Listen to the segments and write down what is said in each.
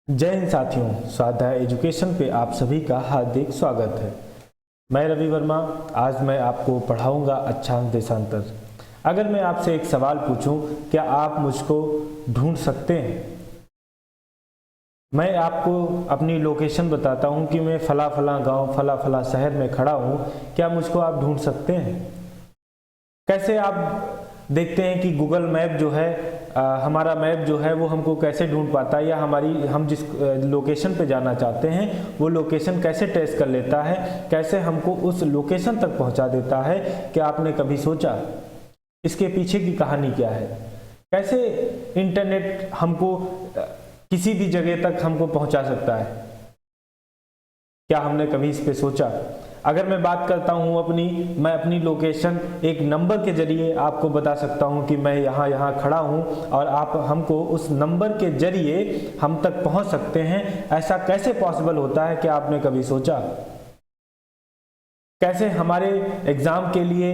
जय हिंद साथियों, स्वाध्याय एजुकेशन पे आप सभी का हार्दिक स्वागत है। मैं रवि वर्मा। आज मैं आपको पढ़ाऊंगा अक्षांश देशांतर। अगर मैं आपसे एक सवाल पूछूं, क्या आप मुझको ढूंढ सकते हैं? मैं आपको अपनी लोकेशन बताता हूं कि मैं फला फला गांव फला फला शहर में खड़ा हूं, क्या मुझको आप ढूंढ सकते हैं? कैसे आप देखते हैं कि गूगल मैप जो है हमारा मैप जो है वो हमको कैसे ढूंढ पाता है, या हम जिस लोकेशन पे जाना चाहते हैं वो लोकेशन कैसे ट्रेस कर लेता है, कैसे हमको उस लोकेशन तक पहुंचा देता है। क्या आपने कभी सोचा इसके पीछे की कहानी क्या है? कैसे इंटरनेट हमको किसी भी जगह तक हमको पहुंचा सकता है? क्या हमने कभी इस पे सोचा? अगर मैं बात करता हूं मैं अपनी लोकेशन एक नंबर के जरिए आपको बता सकता हूं कि मैं यहाँ खड़ा हूं, और आप हमको उस नंबर के जरिए हम तक पहुंच सकते हैं। ऐसा कैसे पॉसिबल होता है? क्या आपने कभी सोचा? कैसे हमारे एग्जाम के लिए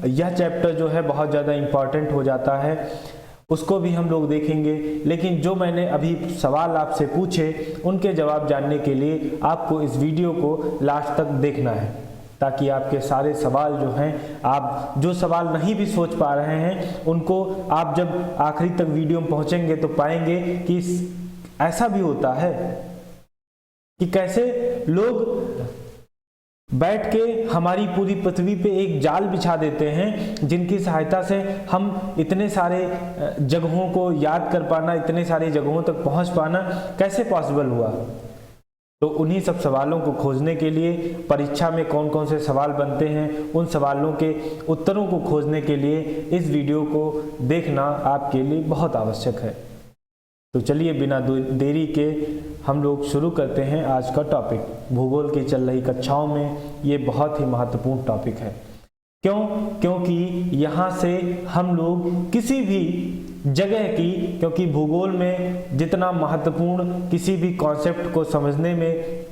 यह चैप्टर जो है बहुत ज़्यादा इम्पॉर्टेंट हो जाता है, उसको भी हम लोग देखेंगे। लेकिन जो मैंने अभी सवाल आपसे पूछे उनके जवाब जानने के लिए आपको इस वीडियो को लास्ट तक देखना है, ताकि आपके सारे सवाल जो हैं, आप जो सवाल नहीं भी सोच पा रहे हैं उनको आप जब आखिरी तक वीडियो में पहुंचेंगे तो पाएंगे कि ऐसा भी होता है कि कैसे लोग बैठ के हमारी पूरी पृथ्वी पे एक जाल बिछा देते हैं, जिनकी सहायता से हम इतने सारे जगहों को याद कर पाना, इतने सारी जगहों तक पहुंच पाना कैसे पॉसिबल हुआ। तो उन्हीं सब सवालों को खोजने के लिए परीक्षा में कौन कौन से सवाल बनते हैं, उन सवालों के उत्तरों को खोजने के लिए इस वीडियो को देखना आपके लिए बहुत आवश्यक है। तो चलिए बिना देरी के हम लोग शुरू करते हैं आज का टॉपिक। भूगोल की चल रही कक्षाओं में ये बहुत ही महत्वपूर्ण टॉपिक है। क्योंकि यहाँ से हम लोग किसी भी जगह की, क्योंकि भूगोल में जितना महत्वपूर्ण किसी भी कॉन्सेप्ट को समझने में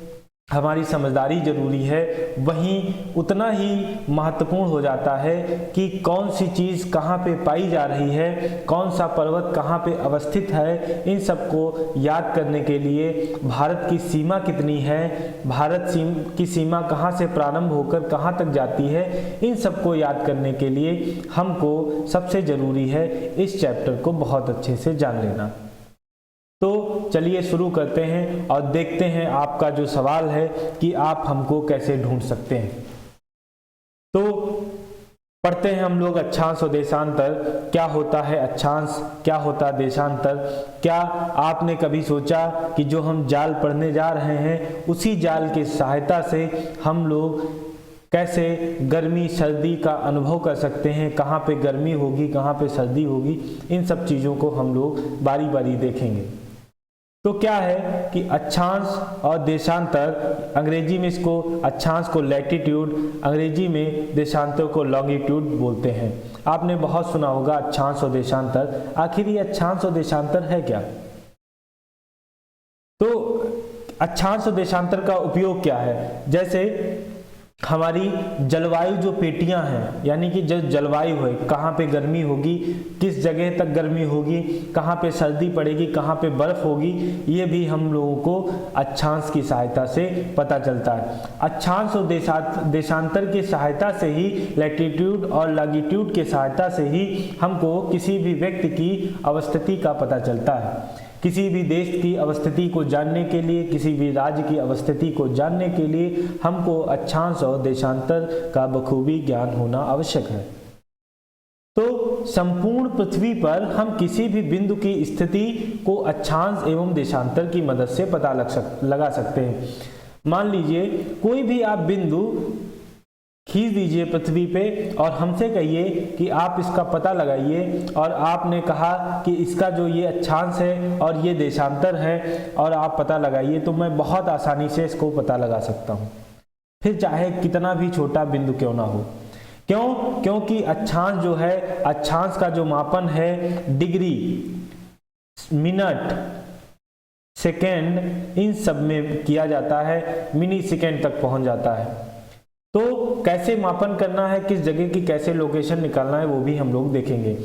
हमारी समझदारी जरूरी है, वहीं उतना ही महत्वपूर्ण हो जाता है कि कौन सी चीज़ कहाँ पे पाई जा रही है, कौन सा पर्वत कहाँ पे अवस्थित है। इन सब को याद करने के लिए भारत की सीमा कितनी है, भारत की सीमा कहाँ से प्रारंभ होकर कहाँ तक जाती है, इन सब को याद करने के लिए हमको सबसे ज़रूरी है इस चैप्टर को बहुत अच्छे से जान लेना। तो चलिए शुरू करते हैं और देखते हैं आपका जो सवाल है कि आप हमको कैसे ढूंढ सकते हैं। तो पढ़ते हैं हम लोग अक्षांश और देशांतर। क्या होता है अक्षांश, क्या होता है देशांतर? क्या आपने कभी सोचा कि जो हम जाल पढ़ने जा रहे हैं उसी जाल की सहायता से हम लोग कैसे गर्मी सर्दी का अनुभव कर सकते हैं, कहाँ पे गर्मी होगी कहाँ पे सर्दी होगी, इन सब चीज़ों को हम लोग बारी बारी देखेंगे। तो क्या है कि अक्षांश और देशांतर, अंग्रेजी में इसको अक्षांश को लैटिट्यूड, अंग्रेजी में देशांतर को लॉन्गिट्यूड बोलते हैं। आपने बहुत सुना होगा अक्षांश और देशांतर। आखिर ये अक्षांश और देशांतर है क्या? तो अक्षांश और देशांतर का उपयोग क्या है? जैसे हमारी जलवायु जो पेटियां हैं, यानी कि जो जलवायु है, कहाँ पे गर्मी होगी, किस जगह तक गर्मी होगी, कहाँ पे सर्दी पड़ेगी, कहाँ पे बर्फ होगी, ये भी हम लोगों को अक्षांश की सहायता से पता चलता है। अक्षांश और देशांतर की सहायता से ही, लैटिट्यूड और लॉन्गिट्यूड की सहायता से ही हमको किसी भी व्यक्ति की अवस्थिति का पता चलता है। किसी भी देश की अवस्थिति को जानने के लिए, किसी भी राज्य की अवस्थिति को जानने के लिए हमको अक्षांश और देशांतर का बखूबी ज्ञान होना आवश्यक है। तो संपूर्ण पृथ्वी पर हम किसी भी बिंदु की स्थिति को अक्षांश एवं देशांतर की मदद से पता लगा सकते हैं। मान लीजिए कोई भी आप बिंदु खींच दीजिए पृथ्वी पे और हमसे कहिए कि आप इसका पता लगाइए, और आपने कहा कि इसका जो ये अक्षांश है और ये देशांतर है और आप पता लगाइए, तो मैं बहुत आसानी से इसको पता लगा सकता हूँ, फिर चाहे कितना भी छोटा बिंदु क्यों ना हो। क्यों? क्योंकि अक्षांश जो है, अक्षांश का जो मापन है डिग्री, मिनट, सेकेंड, इन सब में किया जाता है, मिनी सेकेंड तक पहुंच जाता है। तो कैसे मापन करना है, किस जगह की कैसे लोकेशन निकालना है, वो भी हम लोग देखेंगे।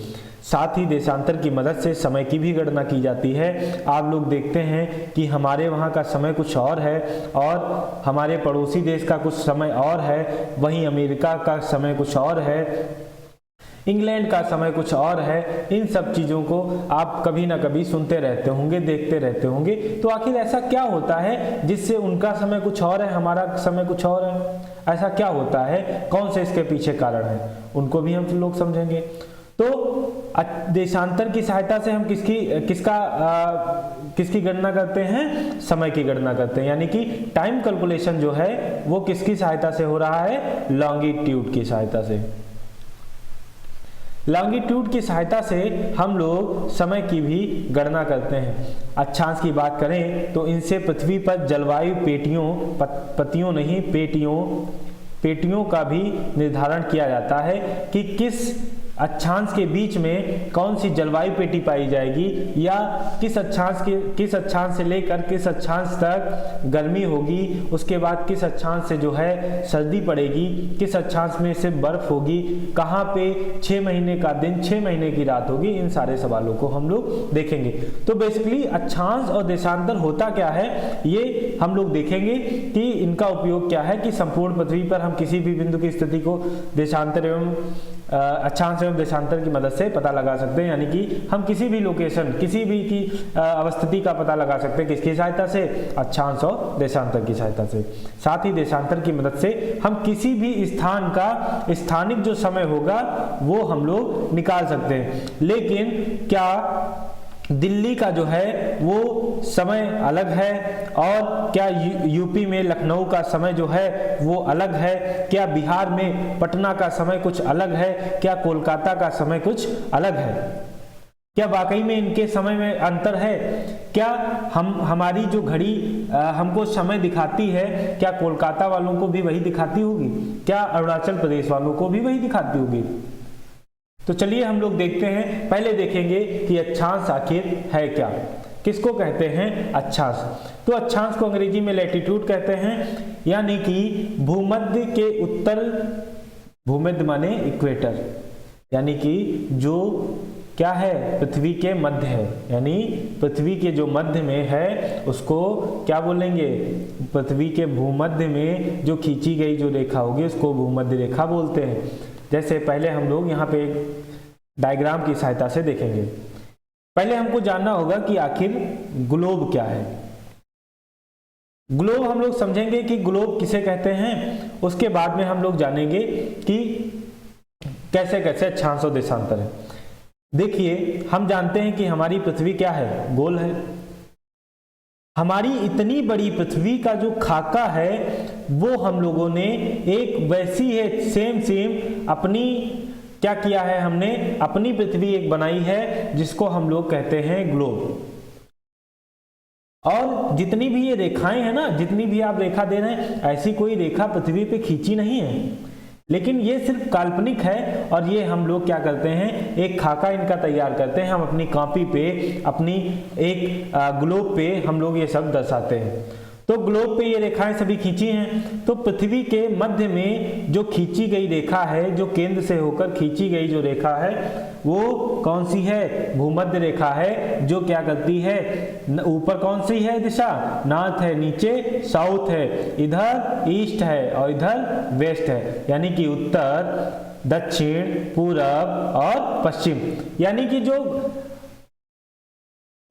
साथ ही देशांतर की मदद से समय की भी गणना की जाती है। आप लोग देखते हैं कि हमारे वहाँ का समय कुछ और है और हमारे पड़ोसी देश का कुछ समय और है, वहीं अमेरिका का समय कुछ और है, इंग्लैंड का समय कुछ और है। इन सब चीज़ों को आप कभी ना कभी सुनते रहते होंगे, देखते रहते होंगे। तो आखिर ऐसा क्या होता है जिससे उनका समय कुछ और है, हमारा समय कुछ और है? ऐसा क्या होता है, कौन से इसके पीछे कारण है, उनको भी हम लोग समझेंगे। तो देशांतर की सहायता से हम किसकी गणना करते हैं? समय की गणना करते हैं। यानी कि टाइम कैलकुलेशन जो है वो किसकी सहायता से हो रहा है? लॉन्गिट्यूड की सहायता से। लॉन्गिट्यूड की सहायता से हम लोग समय की भी गणना करते हैं। अक्षांश की बात करें तो इनसे पृथ्वी पर जलवायु पेटियों का भी निर्धारण किया जाता है कि किस अक्षांश के बीच में कौन सी जलवायु पेटी पाई जाएगी, या किस अक्षांश से लेकर किस अक्षांश तक गर्मी होगी, उसके बाद किस अक्षांश से जो है सर्दी पड़ेगी, किस अक्षांश में से बर्फ होगी, कहाँ पे 6 महीने का दिन 6 महीने की रात होगी। इन सारे सवालों को हम लोग देखेंगे। तो बेसिकली अक्षांश और देशांतर होता क्या है ये हम लोग देखेंगे कि इनका उपयोग क्या है, कि संपूर्ण पृथ्वी पर हम किसी भी बिंदु की स्थिति को देशांतर एवं अक्षांश एवं देशांतर की मदद से पता लगा सकते हैं। यानी कि हम किसी भी लोकेशन, किसी भी की अवस्थिति का पता लगा सकते हैं किसकी सहायता से? अक्षांश और देशांतर की सहायता से। साथ ही देशांतर की मदद से हम किसी भी स्थान का स्थानिक जो समय होगा वो हम लोग निकाल सकते हैं। लेकिन क्या दिल्ली का जो है वो समय अलग है, और क्या यूपी में लखनऊ का समय जो है वो अलग है? क्या बिहार में पटना का समय कुछ अलग है? क्या कोलकाता का समय कुछ अलग है? क्या वाकई में इनके समय में अंतर है? क्या हमारी जो घड़ी हमको समय दिखाती है, क्या कोलकाता वालों को भी वही दिखाती होगी? क्या अरुणाचल प्रदेश वालों को भी वही दिखाती होगी? तो चलिए हम लोग देखते हैं। पहले देखेंगे कि अक्षांश आखिर है क्या, किसको कहते हैं अक्षांश। तो अक्षांश को अंग्रेजी में लैटिट्यूड कहते हैं, यानी कि भूमध्य के उत्तर, भूमध्य माने इक्वेटर, यानी कि जो क्या है पृथ्वी के मध्य है, यानी पृथ्वी के जो मध्य में है उसको क्या बोलेंगे? पृथ्वी के भूमध्य में जो खींची गई जो रेखा होगी उसको भूमध्य रेखा बोलते हैं। जैसे पहले हम लोग यहाँ पे एक डायग्राम की सहायता से देखेंगे। पहले हमको जानना होगा कि आखिर ग्लोब क्या है। ग्लोब हम लोग समझेंगे कि ग्लोब किसे कहते हैं, उसके बाद में हम लोग जानेंगे कि कैसे कैसे अक्षांश और देशांतर है। देखिए हम जानते हैं कि हमारी पृथ्वी क्या है? गोल है। हमारी इतनी बड़ी पृथ्वी का जो खाका है वो हम लोगों ने एक वैसी है सेम अपनी क्या किया है, हमने अपनी पृथ्वी एक बनाई है जिसको हम लोग कहते हैं ग्लोब। और जितनी भी ये रेखाएं हैं ना, जितनी भी आप रेखा दे रहे हैं, ऐसी कोई रेखा पृथ्वी पे खींची नहीं है, लेकिन ये सिर्फ काल्पनिक है। और ये हम लोग क्या करते हैं, एक खाका इनका तैयार करते हैं, हम अपनी कॉपी पे, अपनी एक ग्लोब पे हम लोग ये सब दर्शाते हैं। तो ग्लोब पे ये रेखाएं सभी खींची हैं। तो पृथ्वी के मध्य में जो खींची गई रेखा है, जो केंद्र से होकर खींची गई जो रेखा है वो कौन सी है? भूमध्य रेखा है, जो क्या करती है, ऊपर कौन सी है दिशा? नॉर्थ है, नीचे साउथ है, इधर ईस्ट है और इधर वेस्ट है, यानी कि उत्तर, दक्षिण, पूरब और पश्चिम। यानी कि जो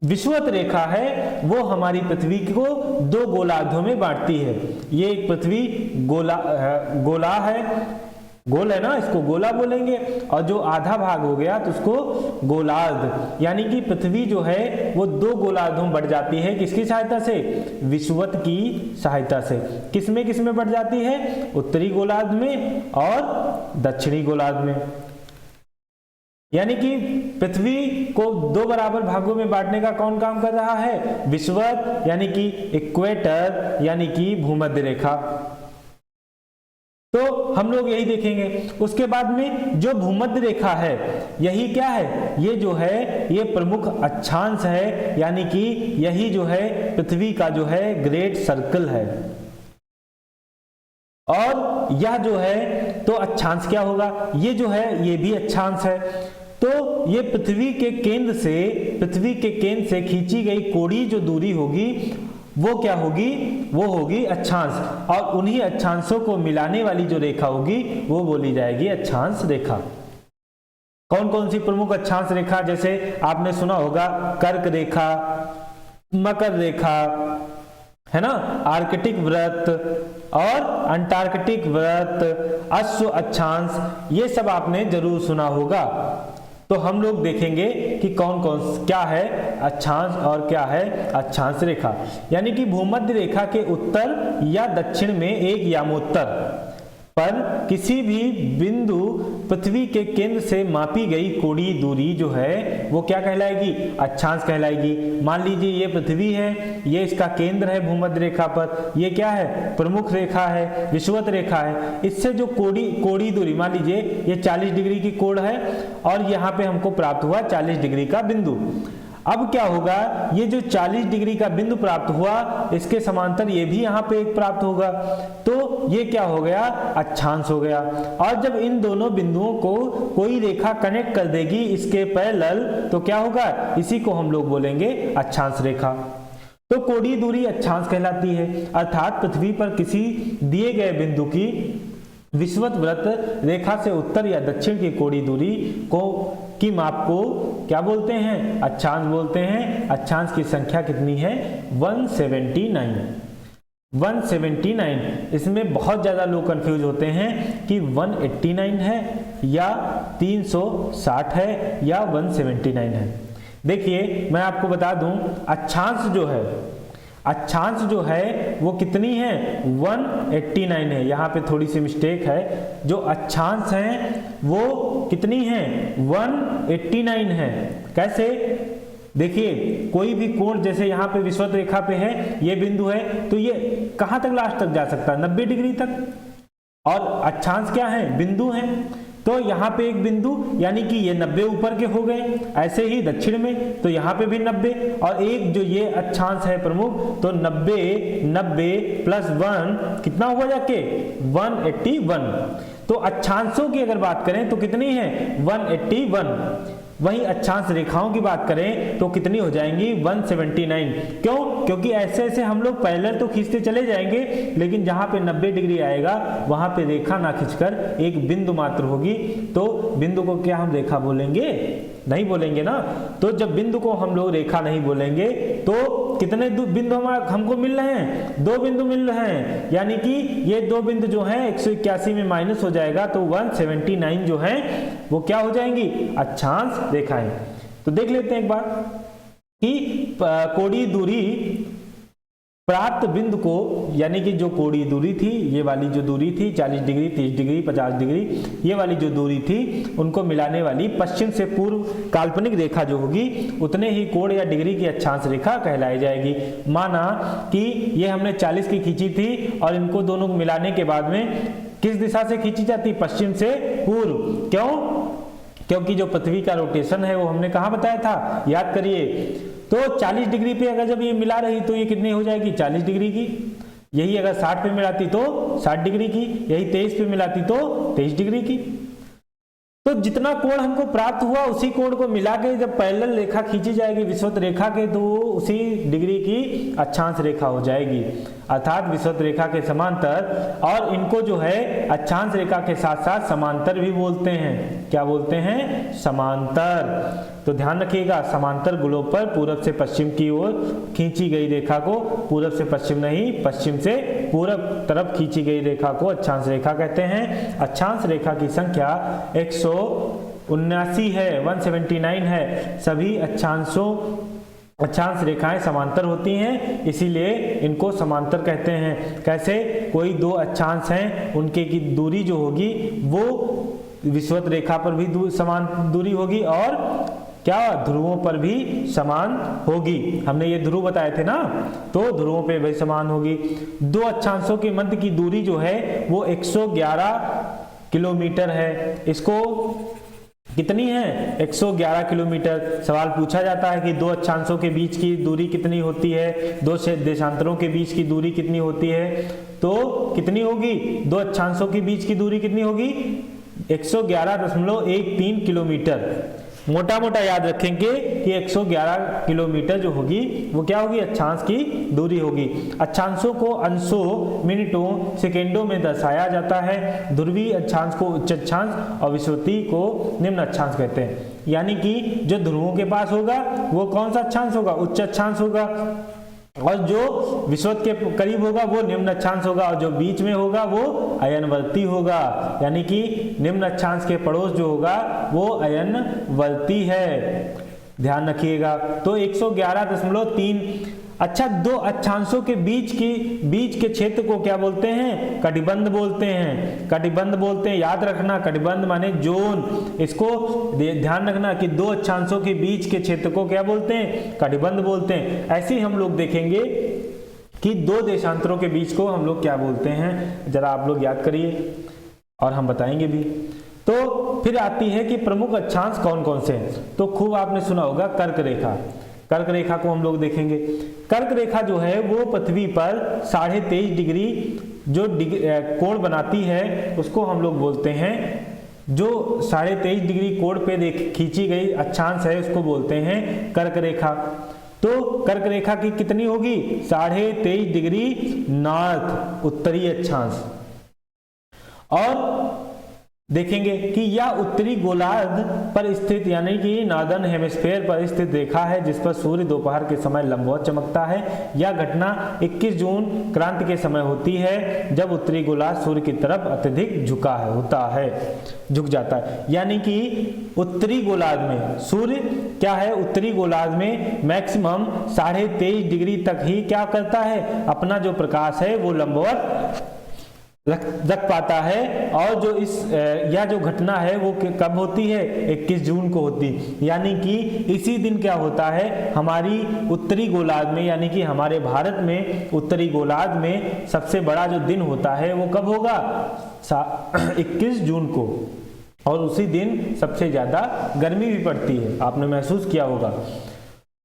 विषुवत रेखा है वो हमारी पृथ्वी को दो गोलार्धों में बांटती है। ये एक पृथ्वी गोला है, गोल है ना, इसको गोला बोलेंगे, और जो आधा भाग हो गया तो उसको गोलार्ध। यानी कि पृथ्वी जो है वो दो गोलार्धों में बढ़ जाती है। किसकी सहायता से? विषुवत की सहायता से। किसमें बढ़ जाती है? उत्तरी गोलार्ध में और दक्षिणी गोलार्ध में। यानी कि पृथ्वी को दो बराबर भागों में बांटने का कौन काम कर रहा है? विषुवत यानी कि इक्वेटर, यानी कि भूमध्य रेखा। तो हम लोग यही देखेंगे। उसके बाद में जो भूमध्य रेखा है यही क्या है? ये जो है ये प्रमुख अक्षांश है, यानी कि यही जो है पृथ्वी का जो है ग्रेट सर्कल है। और यह जो है तो अक्षांश क्या होगा? ये जो है ये भी अक्षांश है। तो ये पृथ्वी के केंद्र से खींची गई कोणीय जो दूरी होगी वो क्या होगी, वो होगी अक्षांश, और उन्हीं अक्षांशों को मिलाने वाली जो रेखा होगी वो बोली जाएगी अक्षांश रेखा। कौन कौन सी प्रमुख अक्षांश रेखा, जैसे आपने सुना होगा कर्क रेखा, मकर रेखा, है ना, आर्कटिक वृत्त और अंटार्कटिक वृत्त, अश्व अक्षांश, ये सब आपने जरूर सुना होगा। तो हम लोग देखेंगे कि कौन कौन क्या है अक्षांश और क्या है अक्षांश रेखा। यानी कि भूमध्य रेखा के उत्तर या दक्षिण में एक यामोत्तर पर किसी भी बिंदु पृथ्वी के केंद्र से मापी गई कोणीय दूरी जो है वो क्या कहलाएगी, अक्षांश कहलाएगी। मान लीजिए ये पृथ्वी है, ये इसका केंद्र है भूमध्य रेखा पर, ये क्या है, प्रमुख रेखा है, विषुवत रेखा है। इससे जो कोणीय दूरी, मान लीजिए ये 40 डिग्री की कोण है और यहाँ पे हमको प्राप्त हुआ 40 डिग्री का बिंदु। अब क्या होगा, ये जो 40 डिग्री का बिंदु प्राप्त हुआ, इसके समांतर ये भी यहाँ पे एक प्राप्त होगा, तो ये क्या हो गया, अक्षांश हो गया। और जब इन दोनों बिंदुओं को कोई रेखा कनेक्ट कर देगी इसके पैरेलल, तो क्या होगा, इसी को हम लोग बोलेंगे अक्षांश रेखा। तो कोणीय दूरी अक्षांश कहलाती है, अर्थात पृथ्वी पर किसी दिए गए बिंदु की विषुवत वृत्त रेखा से उत्तर या दक्षिण की कोणीय दूरी की माप को क्या बोलते हैं, अक्षांश बोलते हैं। अक्षांश की संख्या कितनी है, 179। 179। इसमें बहुत ज्यादा लोग कंफ्यूज होते हैं कि 189 है या 360 है या 179 है। देखिए मैं आपको बता दूं, अक्षांश जो है वो कितनी है, 189 है। यहाँ पे थोड़ी सी मिस्टेक है, जो अक्षांश हैं वो कितनी है, 189 है। कैसे, देखिए कोई भी कोण, जैसे यहाँ पे विषुवत रेखा पे है, ये बिंदु है, तो ये कहाँ तक लास्ट तक जा सकता है, 90 डिग्री तक, और अक्षांश क्या है, बिंदु है। तो यहाँ पे एक बिंदु, यानी कि ये 90 ऊपर के हो गए। ऐसे ही दक्षिण में तो यहाँ पे भी 90, और एक जो ये अक्षांश है प्रमुख, तो 90 प्लस 1 कितना हुआ जाके, 181। तो अक्षांशों की अगर बात करें तो कितनी है, 181। वहीं अक्षांश रेखाओं की बात करें तो कितनी हो जाएंगी, 179। क्यों, क्योंकि ऐसे ऐसे हम लोग पैरेलल तो खींचते चले जाएंगे, लेकिन जहां पे 90 डिग्री आएगा वहां पे रेखा ना खींचकर एक बिंदु मात्र होगी, तो बिंदु को क्या हम रेखा बोलेंगे, नहीं बोलेंगे ना। तो जब बिंदु को हम लोग रेखा नहीं बोलेंगे तो कितने बिंदु हमको मिल रहे हैं, 2 बिंदु मिल रहे हैं, यानी कि ये 2 बिंदु जो है 181 में माइनस हो जाएगा, तो 179 जो है वो क्या हो जाएंगी, अक्षांश रेखाएं। तो देख लेते हैं एक बार कि कोणीय दूरी प्राप्त बिंदु को, यानी कि जो कोणीय दूरी थी, ये वाली जो दूरी थी 40 डिग्री, 30 डिग्री, 50 डिग्री, ये वाली जो दूरी थी, उनको मिलाने वाली पश्चिम से पूर्व काल्पनिक रेखा जो होगी उतने ही कोण या डिग्री की अक्षांश रेखा कहलाई जाएगी। माना कि ये हमने 40 की खींची थी और इनको दोनों को मिलाने के बाद में किस दिशा से खींची जाती, पश्चिम से पूर्व। क्यों, क्योंकि जो पृथ्वी का रोटेशन है वो हमने कहाँ बताया था, याद करिए। तो 40 डिग्री पे अगर जब ये मिला रही तो ये कितनी हो जाएगी, 40 डिग्री की। यही अगर 60 पे मिलाती तो 60 डिग्री की, यही 23 पे मिलाती तो 23 डिग्री की। तो जितना कोण हमको प्राप्त हुआ उसी कोण को मिला के जब पैरेलल रेखा खींची जाएगी विषुवत रेखा के, तो उसी डिग्री की अक्षांश रेखा हो जाएगी, अर्थात विषुवत रेखा के समांतर। और इनको जो है अक्षांश रेखा के साथ साथ समांतर भी बोलते हैं। क्या बोलते हैं, समांतर। तो ध्यान रखिएगा, समांतर गोलों पर पूरब से पश्चिम की ओर खींची गई रेखा को, पूरब से पश्चिम नहीं, पश्चिम से पूरब तरफ खींची गई रेखा को अक्षांश रेखा कहते हैं। अक्षांश रेखा की संख्या 179 है, 179 है। सभी अक्षांश रेखाएं समांतर होती हैं, इसीलिए इनको समांतर कहते हैं। कैसे, कोई 2 अक्षांश हैं, उनके की दूरी जो होगी वो विषुवत रेखा पर भी समान दूरी होगी और क्या, ध्रुवों पर भी समान होगी। हमने ये ध्रुव बताए थे ना, तो ध्रुवों पे भी समान होगी। 2 अक्षांशों के मध्य की दूरी जो है वो 111 किलोमीटर है। इसको कितनी है, 111 किलोमीटर। सवाल पूछा जाता है कि 2 अक्षांशों के बीच की दूरी कितनी होती है, 2 देशांतरों के बीच की दूरी कितनी होती है, तो कितनी होगी, 2 अक्षांशों के बीच की दूरी कितनी होगी, 111.13 किलोमीटर। मोटा मोटा याद रखेंगे कि 111 किलोमीटर जो होगी वो क्या होगी, अक्षांश की दूरी होगी। अक्षांशों को अंशों, मिनटों, सेकेंडों में दर्शाया जाता है। ध्रुवीय अक्षांश को उच्च अक्षांश और विषुवतीय को निम्न अक्षांश कहते हैं। यानी कि जो ध्रुवों के पास होगा वो कौन सा अक्षांश होगा, उच्च अक्षांश होगा, और जो विषुवत के करीब होगा वो निम्न अक्षांश होगा, और जो बीच में होगा वो अयनवर्ती होगा। यानी कि निम्न अक्षांश के पड़ोस जो होगा वो अयनवर्ती है, ध्यान रखिएगा। तो 111.3। अच्छा, दो अक्षांशों के बीच के क्षेत्र को क्या बोलते हैं, कटिबंध बोलते हैं। कटिबंध बोलते हैं, याद रखना, कटिबंध माने जोन। इसको ध्यान रखना कि दो अक्षांशों के बीच के क्षेत्र को क्या बोलते हैं, कटिबंध बोलते हैं। ऐसे ही हम लोग देखेंगे कि दो देशांतरों के बीच को हम लोग क्या बोलते हैं, जरा आप लोग याद करिए और हम बताएंगे भी। तो फिर आती है कि प्रमुख अक्षांश कौन कौन से हैं। तो खूब आपने सुना होगा कर्क रेखा। कर्क रेखा को हम लोग देखेंगे। कर्क रेखा जो है वो पृथ्वी पर 23.5 डिग्री जो कोण बनाती है उसको हम लोग बोलते हैं, जो 23.5 डिग्री कोण पे खींची गई अक्षांश है उसको बोलते हैं कर्क रेखा। तो कर्क रेखा की कितनी होगी, 23.5 डिग्री नॉर्थ, उत्तरी अक्षांश। और देखेंगे कि यह उत्तरी गोलार्ध पर स्थित यानी कि नॉर्दर्न हेमिस्फीयर पर स्थित रेखा है जिस पर सूर्य दोपहर के समय लंबवत चमकता है। यह घटना 21 जून क्रांति के समय होती है जब उत्तरी गोलार्ध सूर्य की तरफ अत्यधिक झुक जाता है। यानी कि उत्तरी गोलार्ध में सूर्य क्या है, उत्तरी गोलार्ध में मैक्सिमम 23.5 डिग्री तक ही क्या करता है, अपना जो प्रकाश है वो लंबवत रख पाता है। और जो यह जो घटना है वो कब होती है, 21 जून को होती। यानी कि इसी दिन क्या होता है, हमारी उत्तरी गोलार्ध में यानी कि हमारे भारत में उत्तरी गोलार्ध में सबसे बड़ा जो दिन होता है वो कब होगा, 21 जून को। और उसी दिन सबसे ज्यादा गर्मी भी पड़ती है, आपने महसूस किया होगा।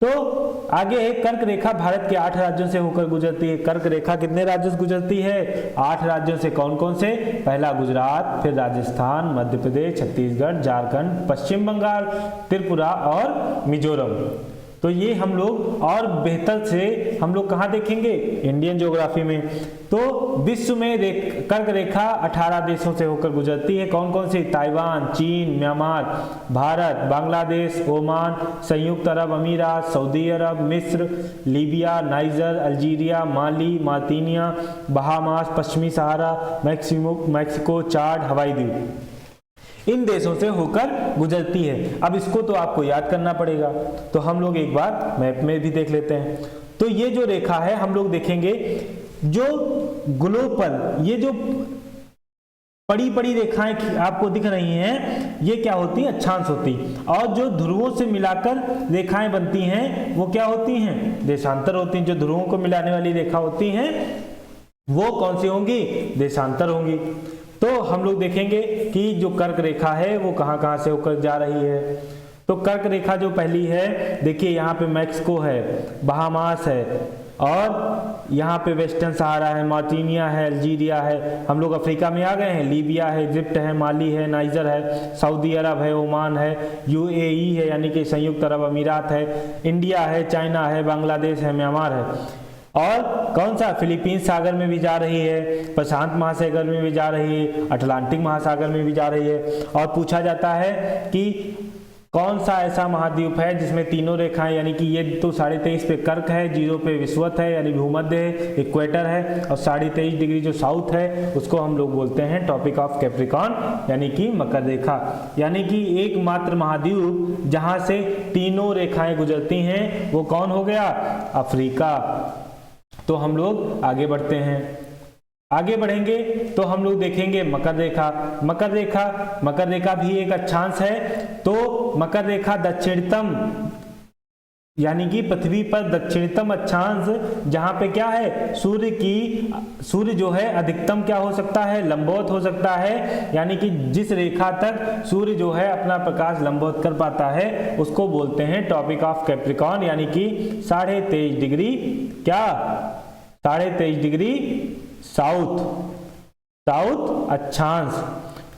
तो आगे कर्क रेखा भारत के 8 राज्यों से होकर गुजरती है। कर्क रेखा कितने राज्यों से गुजरती है, 8 राज्यों से। कौन कौन से, पहला गुजरात, फिर राजस्थान, मध्य प्रदेश, छत्तीसगढ़, झारखंड, पश्चिम बंगाल, त्रिपुरा और मिजोरम। तो ये हम लोग और बेहतर से हम लोग कहाँ देखेंगे, इंडियन ज्योग्राफी में। तो विश्व में कर्क रेखा 18 देशों से होकर गुजरती है। कौन कौन से, ताइवान, चीन, म्यांमार, भारत, बांग्लादेश, ओमान, संयुक्त अरब अमीरात, सऊदी अरब, मिस्र, लीबिया, नाइजर, अल्जीरिया, माली, मार्तिनिया, बहामास, पश्चिमी सहारा, मैक्सिको, चाड, हवाई द्वीप, इन देशों से होकर गुजरती है। अब इसको तो आपको याद करना पड़ेगा, तो हम लोग एक बार मैप में भी देख लेते हैं। तो ये जो रेखा है हम लोग देखेंगे, जो ग्लोब पर ये जो बड़ी बड़ी रेखाएं आपको दिख रही हैं, ये क्या होती हैं, अक्षांश होती। और जो ध्रुवों से मिलाकर रेखाएं बनती हैं वो क्या होती हैं, देशांतर होती हैं। जो ध्रुवों को मिलाने वाली रेखा होती हैं वो कौन सी होंगी, देशांतर होंगी। तो हम लोग देखेंगे कि जो कर्क रेखा है वो कहां कहां से होकर जा रही है। तो कर्क रेखा जो पहली है, देखिए यहाँ पे मैक्सिको है, बहामास है, और यहाँ पे वेस्टर्न सहारा है, मार्टिनिया है, अल्जीरिया है। हम लोग अफ्रीका में आ गए हैं, लीबिया है, इजिप्ट है, माली है, नाइजर है, सऊदी अरब है, ओमान है, यूएई है यानी कि संयुक्त अरब अमीरात है, इंडिया है, चाइना है, बांग्लादेश है, म्यांमार है। और कौन सा, फिलीपींस सागर में भी जा रही है, प्रशांत महासागर में भी जा रही है, अटलांटिक महासागर में भी जा रही है। और पूछा जाता है कि कौन सा ऐसा महाद्वीप है जिसमें तीनों रेखाएं, यानी कि ये तो 23.5 पे कर्क है, 0 पे विषुवत है यानी भूमध्य है, इक्वेटर है, और 23.5 डिग्री जो साउथ है उसको हम लोग बोलते हैं टॉपिक ऑफ कैप्रिकॉर्न यानी कि मकर रेखा। यानी कि एकमात्र महाद्वीप जहां से तीनों रेखाएं गुजरती हैं वो कौन हो गया, अफ्रीका। तो हम लोग आगे बढ़ते हैं, आगे बढ़ेंगे तो हम लोग देखेंगे मकर रेखा। मकर रेखा भी एक अक्षांश है। तो मकर रेखा दक्षिणतम यानी कि पृथ्वी पर दक्षिणतम अक्षांश, जहां पे क्या है, सूर्य जो है अधिकतम क्या हो सकता है, लंबवत हो सकता है। यानी कि जिस रेखा तक सूर्य जो है अपना प्रकाश लंबवत कर पाता है उसको बोलते हैं टॉपिक ऑफ कैप्रिकॉर्न यानी कि 23.5 डिग्री क्या, 23.5 डिग्री साउथ अक्षांश।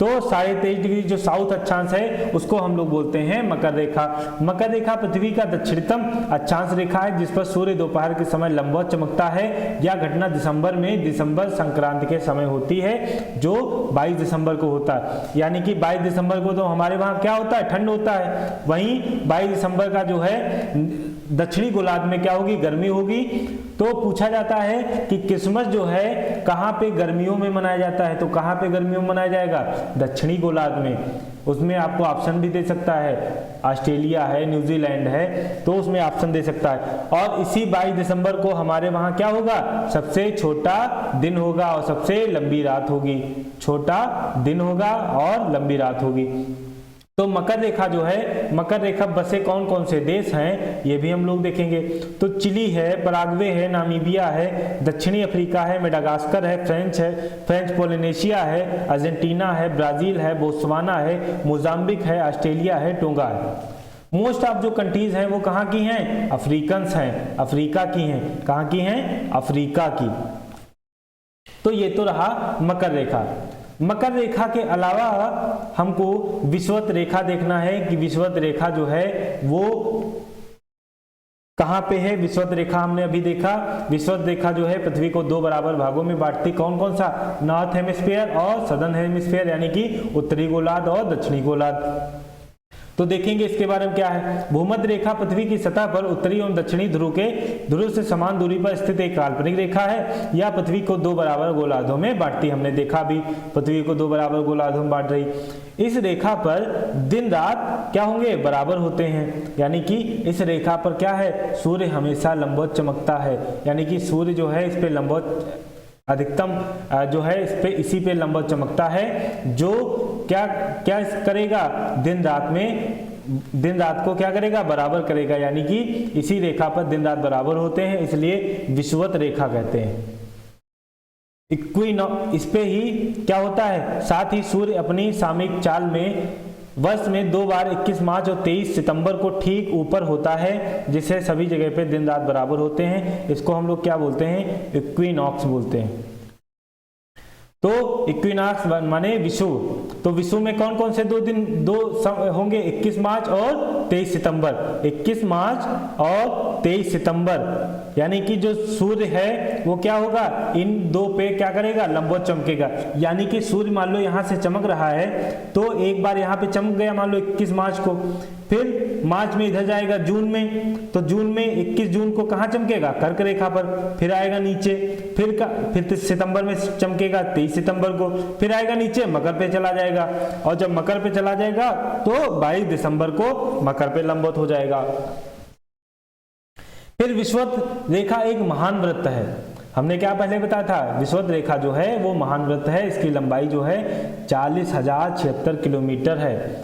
तो 23.5 डिग्री जो साउथ अक्षांश है उसको हम लोग बोलते हैं मकर रेखा। मकर रेखा पृथ्वी का दक्षिणतम अक्षांश रेखा है जिस पर सूर्य दोपहर के समय लंबवत चमकता है। यह घटना दिसंबर में दिसंबर संक्रांति के समय होती है जो 22 दिसंबर को होता है। यानी कि 22 दिसंबर को तो हमारे वहां क्या होता है, ठंड होता है, वहीं 22 दिसंबर का जो है दक्षिणी गोलार्ध में क्या होगी, गर्मी होगी। तो पूछा जाता है कि क्रिसमस जो है कहाँ पे गर्मियों में मनाया जाता है, तो कहाँ पे गर्मियों में मनाया जाएगा, दक्षिणी गोलार्ध में। उसमें आपको ऑप्शन भी दे सकता है, ऑस्ट्रेलिया है, न्यूजीलैंड है, तो उसमें ऑप्शन दे सकता है। और इसी 22 दिसंबर को हमारे वहां क्या होगा, सबसे छोटा दिन होगा और सबसे लंबी रात होगी। छोटा दिन होगा और लंबी रात होगी। तो मकर रेखा जो है, मकर रेखा बसे कौन कौन से देश हैं ये भी हम लोग देखेंगे। तो चिली है, पराग्वे है, नामीबिया है, दक्षिणी अफ्रीका है, मेडागास्कर है, फ्रेंच पोलिनेशिया है, अर्जेंटीना है, ब्राजील है, बोत्सवाना है, मोजाम्बिक है, ऑस्ट्रेलिया है, टोंगा है। मोस्ट ऑफ जो कंट्रीज हैं वो कहाँ की हैं, अफ्रीकन्स हैं, अफ्रीका की हैं। कहाँ की हैं, अफ्रीका की। तो ये तो रहा मकर रेखा। मकर रेखा के अलावा हमको विषुवत रेखा देखना है कि विषुवत रेखा जो है वो कहां पे है। विषुवत रेखा हमने अभी देखा, विषुवत रेखा जो है पृथ्वी को 2 बराबर भागों में बांटती। कौन कौन सा, नॉर्थ हेमिस्फीयर और सदर्न हेमिस्फीयर, यानी कि उत्तरी गोलार्ध और दक्षिणी गोलार्ध। तो देखेंगे इसके बारे में क्या है। भूमध्य रेखा पृथ्वी की सतह पर उत्तरी एवं दक्षिणी ध्रुव से समान दूरी पर स्थित एक काल्पनिक रेखा है। यह पृथ्वी को 2 बराबर गोलार्धों में बांटती। हमने देखा भी पृथ्वी को 2 बराबर गोलार्धों में बांट रही। इस रेखा पर दिन रात क्या होंगे, बराबर होते हैं। यानी कि इस रेखा पर क्या है, सूर्य हमेशा लंबवत चमकता है। यानी कि सूर्य जो है इस पे लंबवत अधिकतम जो है इस पे इसी पे लंबवत चमकता है, जो क्या क्या करेगा, दिन रात को क्या करेगा, बराबर करेगा। यानी कि इसी रेखा पर दिन रात बराबर होते हैं, इसलिए विषुवत रेखा कहते हैं। इस पे ही क्या होता है, साथ ही सूर्य अपनी सामयिक चाल में वर्ष में 2 बार 21 मार्च और 23 सितंबर को ठीक ऊपर होता है, जिससे सभी जगह पे दिन रात बराबर होते हैं। इसको हम लोग क्या बोलते हैं, इक्विनॉक्स बोलते हैं। तो इक्विनॉक्स माने विषुव। तो विषुव में कौन कौन से 2 दिन होंगे, 21 मार्च और 23 सितंबर। 21 मार्च और 23 सितंबर। यानी कि जो सूर्य है वो क्या होगा, इन 2 पे क्या करेगा, लंबवत चमकेगा। यानी कि सूर्य मान लो यहाँ से चमक रहा है, तो एक बार यहाँ पे चमक गया मान लो 21 मार्च को, फिर मार्च में इधर जाएगा जून में, तो जून में 21 जून को कहाँ चमकेगा, कर्क रेखा पर, फिर आएगा नीचे, फिर सितंबर में चमकेगा 23 सितंबर को, फिर आएगा नीचे मकर पे चला जाएगा, और जब मकर पे चला जाएगा तो 22 दिसंबर को मकर पे लंबवत हो जाएगा। फिर विषुवत रेखा एक महान वृत्त है। हमने क्या पहले बताया था, विषुवत रेखा जो है वो महान वृत्त है। इसकी लंबाई जो है 40,076 किलोमीटर है,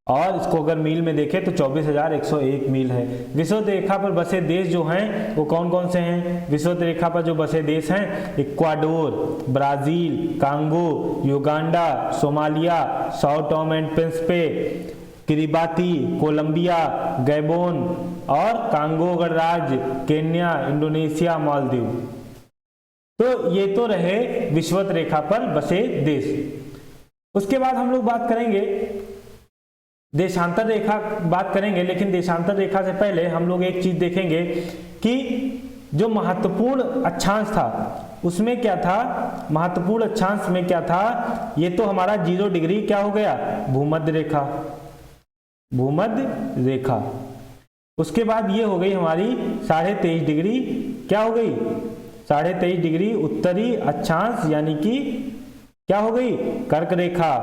और इसको अगर मील में देखें तो 24,101 मील है। विषुवत रेखा पर बसे देश जो हैं वो कौन कौन से हैं। विषुवत रेखा पर जो बसे देश हैं, Ecuador, Brazil, Congo, Uganda, Somalia, Sao Tome and Principe, Kiribati, Colombia, Gabon और कांगो गणराज्य, केन्या, इंडोनेशिया, मालदीव। तो ये तो रहे विषुवत रेखा पर बसे देश। उसके बाद हम लोग बात करेंगे देशांतर रेखा बात करेंगे, लेकिन देशांतर रेखा से पहले हम लोग एक चीज देखेंगे कि जो महत्वपूर्ण अक्षांश था उसमें क्या था, महत्वपूर्ण अक्षांश में क्या था। ये तो हमारा 0 डिग्री क्या हो गया, भूमध्य रेखा, भूमध्य रेखा। उसके बाद ये हो गई हमारी 23.5 डिग्री, क्या हो गई 23.5 डिग्री उत्तरी अक्षांश, यानी कि क्या हो गई, कर्क रेखा।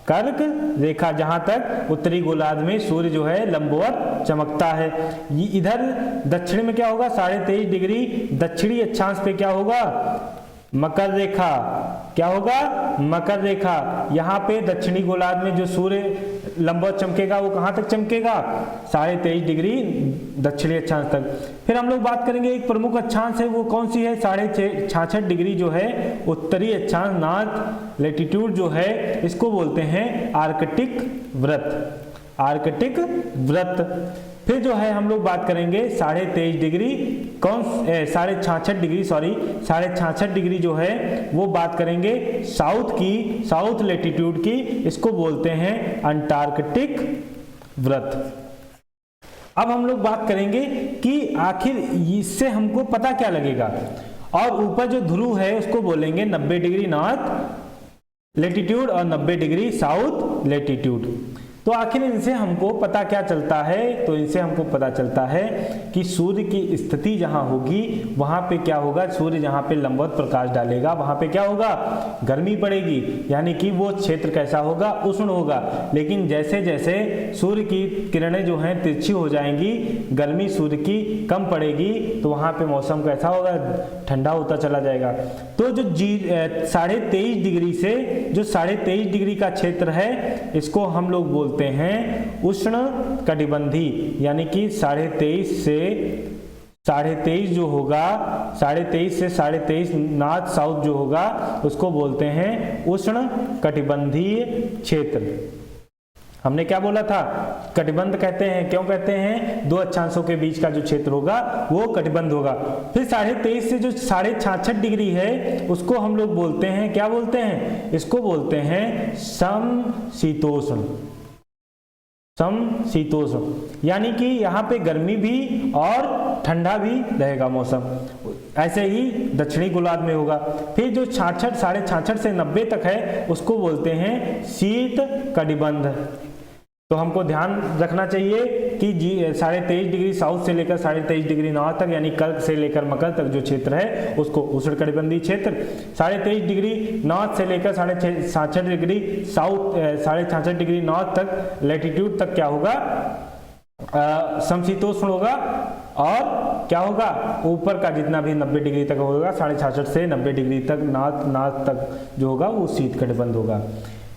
कर्क रेखा जहां तक उत्तरी गोलार्ध में सूर्य जो है लंबवत चमकता है। इधर दक्षिण में क्या होगा, 23.5 डिग्री दक्षिणी अक्षांश पे क्या होगा, मकर रेखा। क्या होगा, मकर रेखा। यहाँ पे दक्षिणी गोलार्ध में जो सूर्य लंबवत चमकेगा वो कहाँ तक चमकेगा, 23.5 डिग्री दक्षिणी अक्षांश तक। फिर हम लोग बात करेंगे एक प्रमुख अक्षांश है, वो कौन सी है, 66.5 डिग्री जो है उत्तरी अक्षांश, नॉर्थ लैटिट्यूड जो है, इसको बोलते हैं आर्कटिक व्रत, आर्कटिक व्रत। फिर जो है हम लोग बात करेंगे 23.5 डिग्री, 66.5 डिग्री, सॉरी 66.5 डिग्री जो है वो बात करेंगे साउथ की, साउथ लेटीट्यूड की। इसको बोलते हैं अंटार्कटिक वृत्त। अब हम लोग बात करेंगे कि आखिर इससे हमको पता क्या लगेगा। और ऊपर जो ध्रुव है उसको बोलेंगे 90 डिग्री नॉर्थ लेटीट्यूड और 90 डिग्री साउथ लेटीट्यूड। तो आखिर इनसे हमको पता क्या चलता है, तो इनसे हमको पता चलता है कि सूर्य की स्थिति जहां होगी वहां पे क्या होगा, सूर्य जहां पे लंबवत प्रकाश डालेगा वहां पे क्या होगा, गर्मी पड़ेगी, यानी कि वो क्षेत्र कैसा होगा, उष्ण होगा। लेकिन जैसे जैसे सूर्य की किरणें जो हैं तिरछी हो जाएंगी, गर्मी सूर्य की कम पड़ेगी, तो वहां पे मौसम कैसा होगा, ठंडा होता चला जाएगा। तो जो 23.5 डिग्री से जो 23.5 डिग्री का क्षेत्र है इसको हम लोग बोलते हैं उष्ण कटिबंधी, यानी कि 23.5 से 23.5 जो होगा, 23.5 से 23.5 नॉर्थ साउथ जो होगा उसको बोलते हैं उष्ण कटिबंधीय क्षेत्र। हमने क्या बोला था, कटिबंध कहते हैं, क्यों कहते हैं, दो अक्षांशों के बीच का जो क्षेत्र होगा वो कटिबंध होगा। फिर 23.5 से जो 66.5 डिग्री है उसको हम लोग बोलते हैं, क्या बोलते हैं, इसको बोलते हैं समशीतोष्ण, समशीतोष्ण, यानी कि यहाँ पे गर्मी भी और ठंडा भी रहेगा मौसम। ऐसे ही दक्षिणी गोलार्ध में होगा। फिर जो 66 से 90 तक है उसको बोलते हैं शीत कटिबंध। तो हमको ध्यान रखना चाहिए कि 23.5 डिग्री साउथ से लेकर 23.5 डिग्री नॉर्थ तक, यानी कर्क से लेकर मकर तक जो क्षेत्र है उसको उष्ण कटिबंधीय क्षेत्र, 23.5 डिग्री नॉर्थ से लेकर 66 डिग्री साउथ, 66 डिग्री नॉर्थ तक लेटीट्यूड तक क्या होगा, समशीतोष्ण होगा। और क्या होगा, ऊपर का जितना भी 90 डिग्री तक होगा, 66 से 90 डिग्री तक नॉर्थ तक जो होगा वो शीत कटिबंध होगा।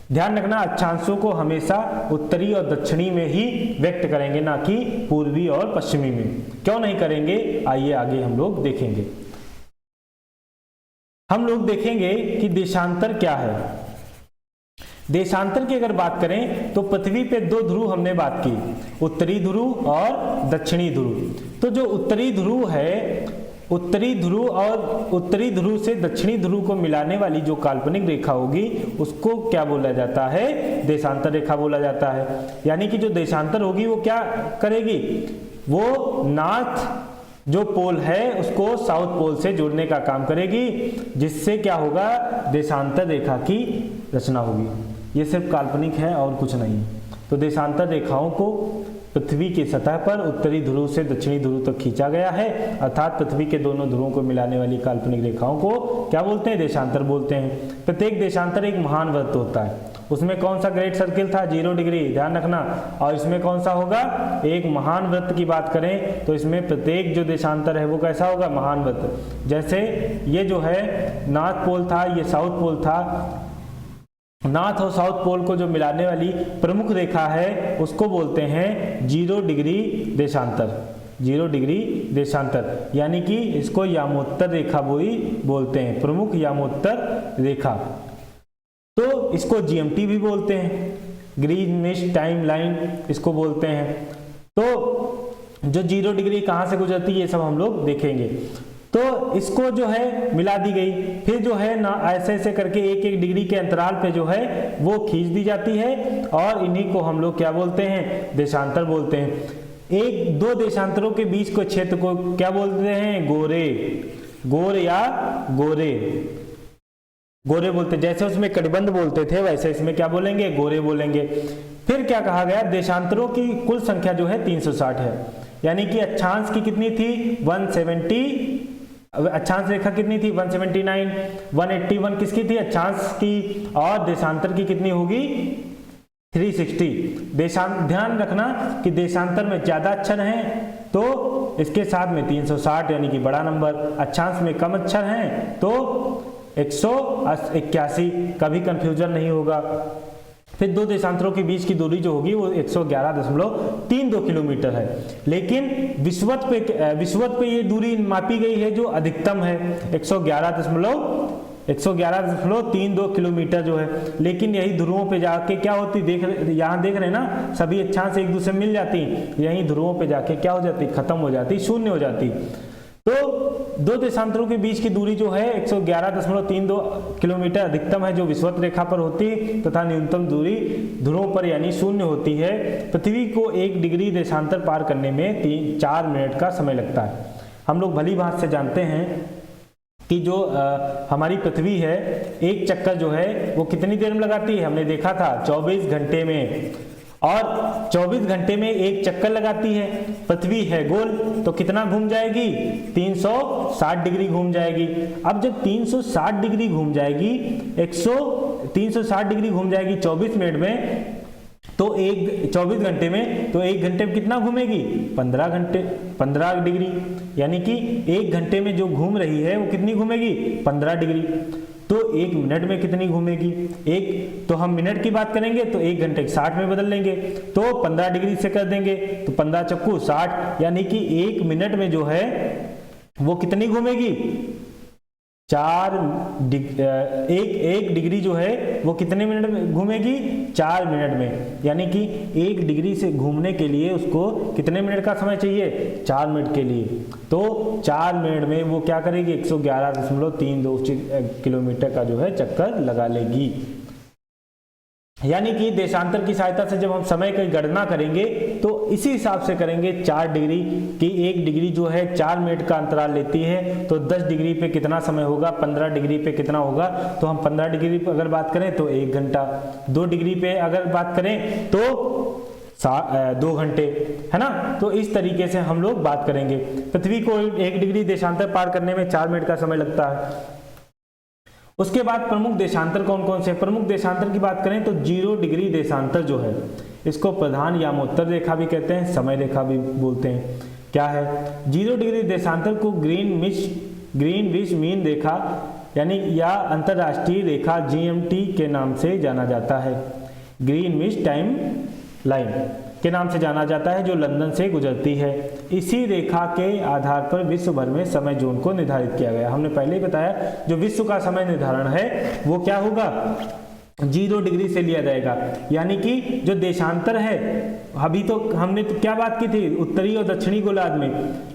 ध्यान रखना, अक्षांशों को हमेशा उत्तरी और दक्षिणी में ही व्यक्त करेंगे, ना कि पूर्वी और पश्चिमी में। क्यों नहीं करेंगे, आइए आगे हम लोग देखेंगे। हम लोग देखेंगे कि देशांतर क्या है। देशांतर की अगर बात करें तो पृथ्वी पे दो ध्रुव हमने बात की, उत्तरी ध्रुव और दक्षिणी ध्रुव। तो जो उत्तरी ध्रुव है, उत्तरी ध्रुव और उत्तरी ध्रुव से दक्षिणी ध्रुव को मिलाने वाली जो काल्पनिक रेखा होगी उसको क्या बोला जाता है, देशांतर रेखा बोला जाता है। यानी कि जो देशांतर होगी वो क्या करेगी, वो नॉर्थ जो पोल है उसको साउथ पोल से जोड़ने का काम करेगी, जिससे क्या होगा, देशांतर रेखा की रचना होगी। ये सिर्फ काल्पनिक है और कुछ नहीं। तो देशांतर रेखाओं को पृथ्वी की सतह पर उत्तरी ध्रुव से दक्षिणी ध्रुव तक खींचा गया है, अर्थात पृथ्वी के दोनों ध्रुवों को मिलाने वाली काल्पनिक रेखाओं को क्या बोलते हैं, देशांतर बोलते हैं। प्रत्येक देशांतर एक महान वृत्त होता है। उसमें कौन सा ग्रेट सर्किल था, 0 डिग्री, ध्यान रखना। और इसमें कौन सा होगा, एक महान वृत्त की बात करें तो इसमें प्रत्येक जो देशांतर है वो कैसा होगा, महान वृत्त। जैसे ये जो है नॉर्थ पोल था, ये साउथ पोल था, नॉर्थ और साउथ पोल को जो मिलाने वाली प्रमुख रेखा है उसको बोलते हैं 0 डिग्री देशांतर, 0 डिग्री देशांतर, यानी कि इसको यामोत्तर रेखा बोलते हैं, प्रमुख यामोत्तर रेखा। तो इसको जीएमटी भी बोलते हैं, ग्रीनिच टाइम लाइन इसको बोलते हैं। तो जो 0 डिग्री कहाँ से गुजरती है ये सब हम लोग देखेंगे। तो इसको जो है मिला दी गई, फिर जो है ना ऐसे ऐसे करके 1-1 डिग्री के अंतराल पे जो है वो खींच दी जाती है, और इन्हीं को हम लोग क्या बोलते हैं, देशांतर बोलते हैं। एक दो देशांतरों के बीच के क्षेत्र को क्या बोलते हैं, गोरे, गोर या गोरे, गोरे बोलते हैं। जैसे उसमें कटिबंध बोलते थे वैसे इसमें क्या बोलेंगे, गोरे बोलेंगे। फिर क्या कहा गया, देशांतरों की कुल संख्या जो है 360 है, यानी कि अक्षांश की कितनी थी, 170, अक्षांश रेखा कितनी थी, 179, 181 किसकी थी, अक्षांश की, और देशांतर की कितनी होगी, 360। ध्यान रखना कि देशांतर में ज्यादा अक्षर हैं तो इसके साथ में 360 यानी कि बड़ा नंबर, अक्षांश में कम अक्षर हैं तो 181, कभी कंफ्यूजन नहीं होगा। फिर दो देशांतरों के बीच की दूरी जो होगी वो 111.32 किलोमीटर है, लेकिन विषुवत पे ये दूरी मापी गई है जो अधिकतम है 111.32 111.32 किलोमीटर जो है। लेकिन यही ध्रुवों पे जाके क्या होती, यहाँ देख रहे हैं ना, सभी अक्षांश एक दूसरे में मिल जाती, यही ध्रुवों पे जाके क्या हो जाती, खत्म हो जाती, शून्य हो जाती। तो दो देशांतरों के बीच की दूरी जो है 111.32 किलोमीटर अधिकतम है जो विषुवत रेखा पर होती, तथा न्यूनतम दूरी ध्रुवों पर यानी शून्य होती है। पृथ्वी को 1 डिग्री देशांतर पार करने में 4 मिनट का समय लगता है। हम लोग भली भांति से जानते हैं कि जो हमारी पृथ्वी है, एक चक्कर जो है वो कितनी देर में लगाती है, हमने देखा था 24 घंटे में, और 24 घंटे में एक चक्कर लगाती है। पृथ्वी है गोल तो कितना घूम जाएगी, 360 डिग्री घूम जाएगी। अब जब 360 डिग्री घूम जाएगी, 360 डिग्री घूम जाएगी 24 मिनट में, तो 24 घंटे में, तो 1 घंटे में कितना घूमेगी, 15 डिग्री, यानी कि 1 घंटे में जो घूम रही है वो कितनी घूमेगी, 15 डिग्री। तो 1 मिनट में कितनी घूमेगी, तो हम मिनट की बात करेंगे तो 1 घंटे 60 में बदल लेंगे, तो 15 डिग्री से कर देंगे, तो 15 चक्कू 60, यानी कि 1 मिनट में जो है वो कितनी घूमेगी, 1 डिग्री जो है वो कितने मिनट में घूमेगी, 4 मिनट में। यानी कि 1 डिग्री से घूमने के लिए उसको कितने मिनट का समय चाहिए, 4 मिनट के लिए। तो 4 मिनट में वो क्या करेगी, 111.32 किलोमीटर का जो है चक्कर लगा लेगी। यानी कि देशांतर की सहायता से जब हम समय की गणना करेंगे तो इसी हिसाब से करेंगे, 4 डिग्री की 1 डिग्री जो है 4 मिनट का अंतराल लेती है, तो 10 डिग्री पे कितना समय होगा, 15 डिग्री पे कितना होगा, तो हम 15 डिग्री पे अगर बात करें तो 1 घंटा, 2 डिग्री पे अगर बात करें तो 2 घंटे, है ना। तो इस तरीके से हम लोग बात करेंगे। पृथ्वी को 1 डिग्री देशांतर पार करने में 4 मिनट का समय लगता है। उसके बाद प्रमुख देशांतर कौन कौन से, प्रमुख देशांतर की बात करें तो 0 डिग्री देशांतर जो है, इसको प्रधान यामोत्तर रेखा भी कहते हैं, समय रेखा भी बोलते हैं। क्या है 0 डिग्री देशांतर को ग्रीनविच मीन रेखा यानी या अंतरराष्ट्रीय रेखा GMT के नाम से जाना जाता है। ग्रीनविच टाइम लाइन के नाम से जाना जाता है, जो लंदन से गुजरती है। इसी रेखा के आधार पर विश्व भर में समय जोन को निर्धारित किया गया। हमने पहले ही बताया जो विश्व का समय निर्धारण है वो क्या होगा, 0 डिग्री से लिया जाएगा। यानी कि जो देशांतर है, अभी तो हमने तो क्या बात की थी, उत्तरी और दक्षिणी गोलार्ध में,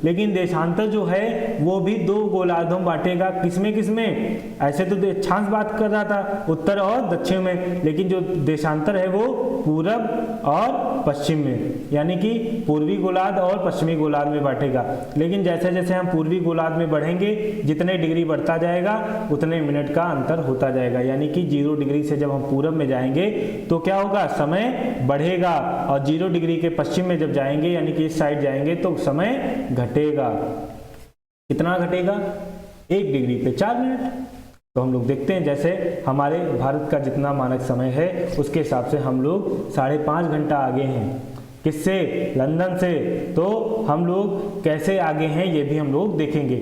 लेकिन देशांतर जो है वो भी 2 गोलार्धों में बांटेगा। किसमें, ऐसे तो अक्षांश बात कर रहा था उत्तर और दक्षिण में, लेकिन जो देशांतर है वो पूरब और पश्चिम में, यानी कि पूर्वी गोलार्ध और पश्चिमी गोलार्ध में बांटेगा। लेकिन जैसे जैसे हम पूर्वी गोलार्ध में बढ़ेंगे, जितने डिग्री बढ़ता जाएगा उतने मिनट का अंतर होता जाएगा। यानी कि 0 डिग्री से जब हम पूरब में जाएंगे तो क्या होगा, समय बढ़ेगा, और 0 डिग्री के पश्चिम में जब जाएंगे यानी कि इस साइड जाएंगे तो समय घटेगा। कितना घटेगा, 1 डिग्री पे 4 मिनट। तो हम लोग देखते हैं, जैसे हमारे भारत का जितना मानक समय है उसके हिसाब से हम लोग 5.5 घंटा आगे हैं। किससे, लंदन से। तो हम लोग कैसे आगे हैं ये भी हम लोग देखेंगे।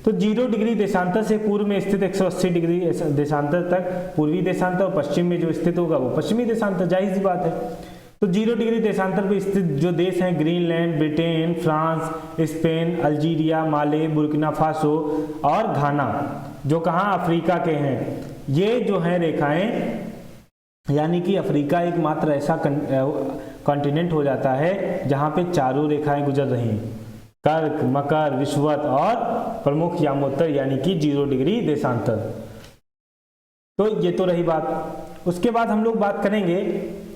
तो 0 डिग्री देशांतर से पूर्व में स्थित 180 डिग्री देशांतर तक पूर्वी देशांतर, और पश्चिम में जो स्थित होगा वो पश्चिमी देशांतर, जाहिर सी बात है। तो 0 डिग्री देशांतर पर स्थित जो देश हैं, Greenland, Britain, France, Spain, Algeria, Mali, Burkina Faso और घाना, जो कहाँ अफ्रीका के हैं। ये जो है रेखाएं, यानी कि अफ्रीका एकमात्र ऐसा कॉन्टिनेंट हो जाता है जहाँ पे चारों रेखाएं गुजर रही हैं, कर्क, मकर, विषुवत और प्रमुख यामोत्तर, यानी कि 0 डिग्री देशांतर। तो ये तो रही बात। उसके बाद हम लोग बात करेंगे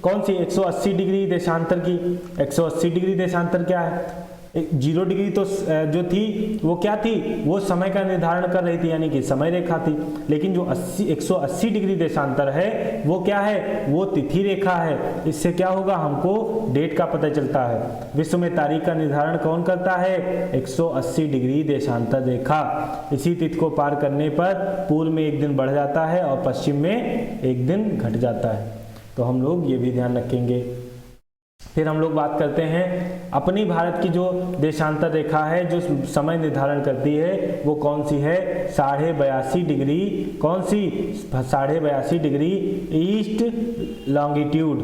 कौन सी, 180 डिग्री देशांतर की। 180 डिग्री देशांतर क्या है, 0 डिग्री तो जो थी वो क्या थी, वो समय का निर्धारण कर रही थी, यानी कि समय रेखा थी। लेकिन जो 180 डिग्री देशांतर है वो क्या है, वो तिथि रेखा है। इससे क्या होगा, हमको डेट का पता चलता है। विश्व में तारीख का निर्धारण कौन करता है, 180 डिग्री देशांतर रेखा। इसी तिथि को पार करने पर पूर्व में 1 दिन बढ़ जाता है और पश्चिम में 1 दिन घट जाता है। तो हम लोग ये भी ध्यान रखेंगे। फिर हम लोग बात करते हैं अपनी भारत की जो देशांतर रेखा है जो समय निर्धारण करती है वो कौन सी है, 82.5 डिग्री। कौन सी, 82.5 degree east longitude.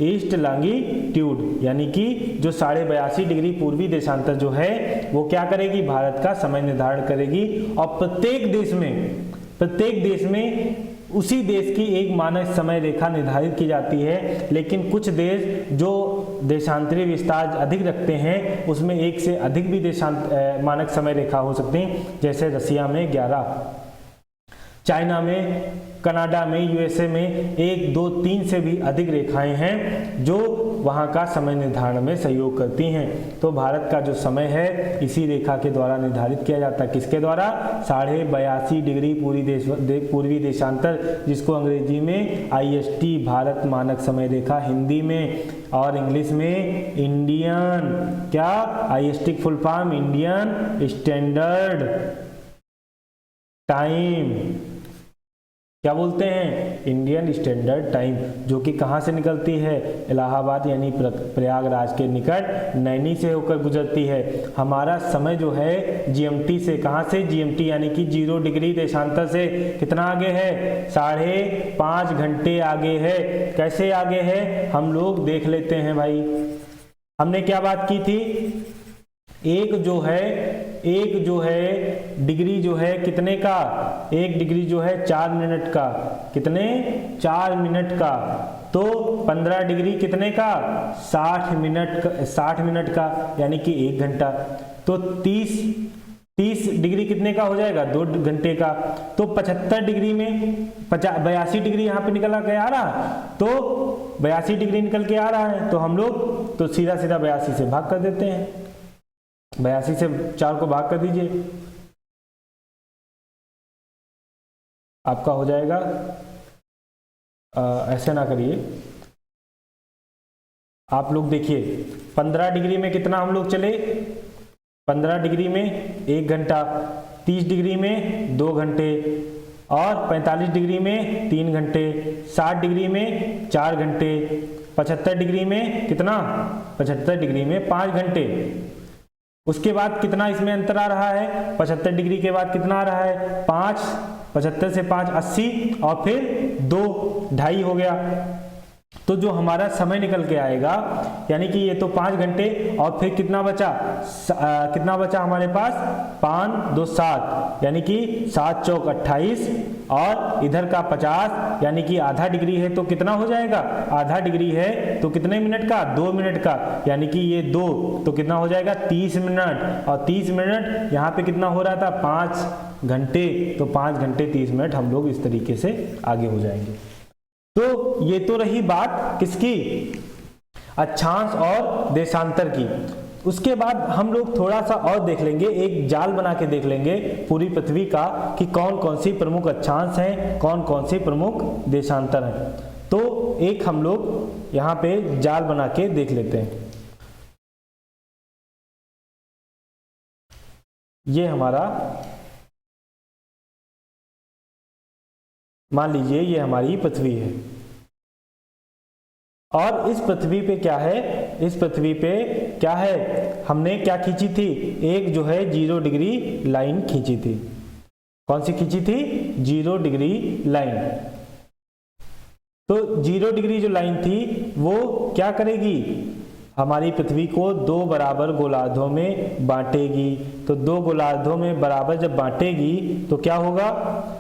East longitude यानी कि जो 82.5 डिग्री पूर्वी देशांतर जो है वो क्या करेगी, भारत का समय निर्धारण करेगी। और प्रत्येक देश में प्रत्येक देश में उसी देश की एक मानक समय रेखा निर्धारित की जाती है, लेकिन कुछ देश जो देशांतरी विस्तार अधिक रखते हैं उसमें एक से अधिक भी मानक समय रेखा हो सकती हैं, जैसे रसिया में 11, चाइना में, कनाडा में, यूएसए में 1, 2, 3 से भी अधिक रेखाएं हैं जो वहां का समय निर्धारण में सहयोग करती हैं। तो भारत का जो समय है इसी रेखा के द्वारा निर्धारित किया जाता है। किसके द्वारा? 82.5 डिग्री पूर्वी देशांतर, जिसको अंग्रेजी में IST भारत मानक समय रेखा, हिंदी में और इंग्लिश में इंडियन, क्या IST full form Indian standard time, क्या बोलते हैं? इंडियन स्टैंडर्ड टाइम, जो कि कहाँ से निकलती है? इलाहाबाद यानी प्रयागराज के निकट नैनी से होकर गुजरती है। हमारा समय जो है GMT से, कहाँ से? GMT यानी कि 0 डिग्री देशांतर से कितना आगे है? 5.5 घंटे आगे है। कैसे आगे है हम लोग देख लेते हैं भाई। हमने क्या बात की थी? एक जो है डिग्री जो है कितने का? 1 डिग्री जो है 4 मिनट का। कितने? 4 मिनट का। तो 15 डिग्री कितने का? 60 मिनट का, यानी कि 1 घंटा। तो 30 डिग्री कितने का हो जाएगा? 2 घंटे का। तो 75 डिग्री में 82 डिग्री यहाँ पे निकल के आ रहा, तो 82 डिग्री निकल के आ रहा है, तो हम लोग तो सीधा 82 से भाग कर देते हैं। 82 से 4 को भाग कर दीजिए, आपका हो जाएगा, ऐसे ना करिए आप लोग, देखिए 15 डिग्री में कितना हम लोग चले? 15 डिग्री में 1 घंटा, 30 डिग्री में 2 घंटे और 45 डिग्री में 3 घंटे, 60 डिग्री में 4 घंटे, 75 डिग्री में कितना? 75 डिग्री में 5 घंटे। उसके बाद कितना इसमें अंतर आ रहा है? 75 डिग्री के बाद कितना आ रहा है? 5, 75 से 5 80 और फिर 2 2.5 हो गया। तो जो हमारा समय निकल के आएगा, यानी कि ये तो 5 घंटे और फिर कितना बचा? कितना बचा हमारे पास? 5 2 7, यानी कि 7 चौक 28 और इधर का 50, यानी कि आधा डिग्री है तो कितना हो जाएगा? आधा डिग्री है तो कितने मिनट का? 2 मिनट का, यानी कि ये 2 तो कितना हो जाएगा? 30 मिनट। और 30 मिनट यहाँ पे कितना हो रहा था? 5 घंटे। तो 5 घंटे 30 मिनट हम लोग इस तरीके से आगे हो जाएंगे। तो ये तो रही बात किसकी? अक्षांश और देशांतर की। उसके बाद हम लोग थोड़ा सा और देख लेंगे, एक जाल बना के देख लेंगे पूरी पृथ्वी का कि कौन कौन सी प्रमुख अक्षांश हैं, कौन कौन सी प्रमुख देशांतर हैं। तो एक हम लोग यहाँ पे जाल बना के देख लेते हैं। ये हमारा, मान लीजिए ये हमारी पृथ्वी है और इस पृथ्वी पे क्या है? इस पृथ्वी पे क्या है? हमने क्या खींची थी? एक जो है 0 डिग्री लाइन खींची थी। कौन सी खींची थी? 0 डिग्री लाइन। तो 0 डिग्री जो लाइन थी वो क्या करेगी? हमारी पृथ्वी को 2 बराबर गोलार्धों में बांटेगी। तो 2 गोलार्धों में बराबर जब बांटेगी तो क्या होगा?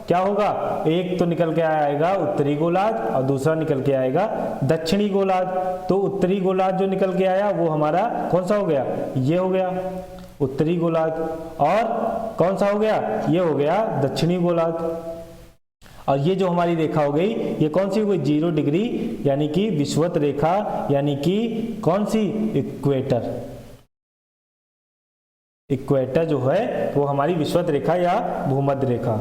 क्या होगा? एक तो निकल के आएगा उत्तरी गोलार्ध और दूसरा निकल के आएगा दक्षिणी गोलार्ध। तो उत्तरी गोलार्ध जो निकल के आया वो हमारा कौन सा हो गया? ये हो गया उत्तरी गोलार्ध। और कौन सा हो गया? ये हो गया दक्षिणी गोलार्ध। और ये जो हमारी रेखा हो गई, ये कौन सी हो गई? 0 डिग्री, यानी कि विषुवत रेखा, यानी कि कौन सी? इक्वेटर। इक्वेटर जो है वो हमारी विषुवत रेखा या भूमध्य रेखा।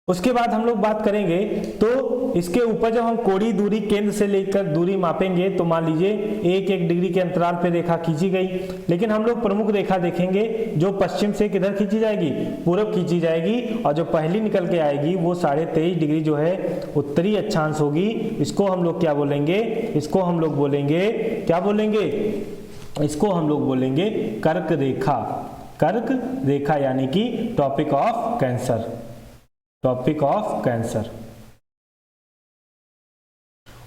उसके बाद हम लोग बात करेंगे, तो इसके ऊपर जब हम कोणीय दूरी केंद्र से लेकर दूरी मापेंगे तो मान लीजिए 1-1 डिग्री के अंतराल पे रेखा खींची गई। लेकिन हम लोग प्रमुख रेखा देखेंगे जो पश्चिम से किधर खींची जाएगी? पूरब खींची जाएगी। और जो पहली निकल के आएगी वो 23.5 डिग्री जो है उत्तरी अक्षांश होगी। इसको हम लोग क्या बोलेंगे? इसको हम लोग बोलेंगे, क्या बोलेंगे? इसको हम लोग बोलेंगे कर्क रेखा। कर्क रेखा यानी कि topic of cancer. Topic of cancer.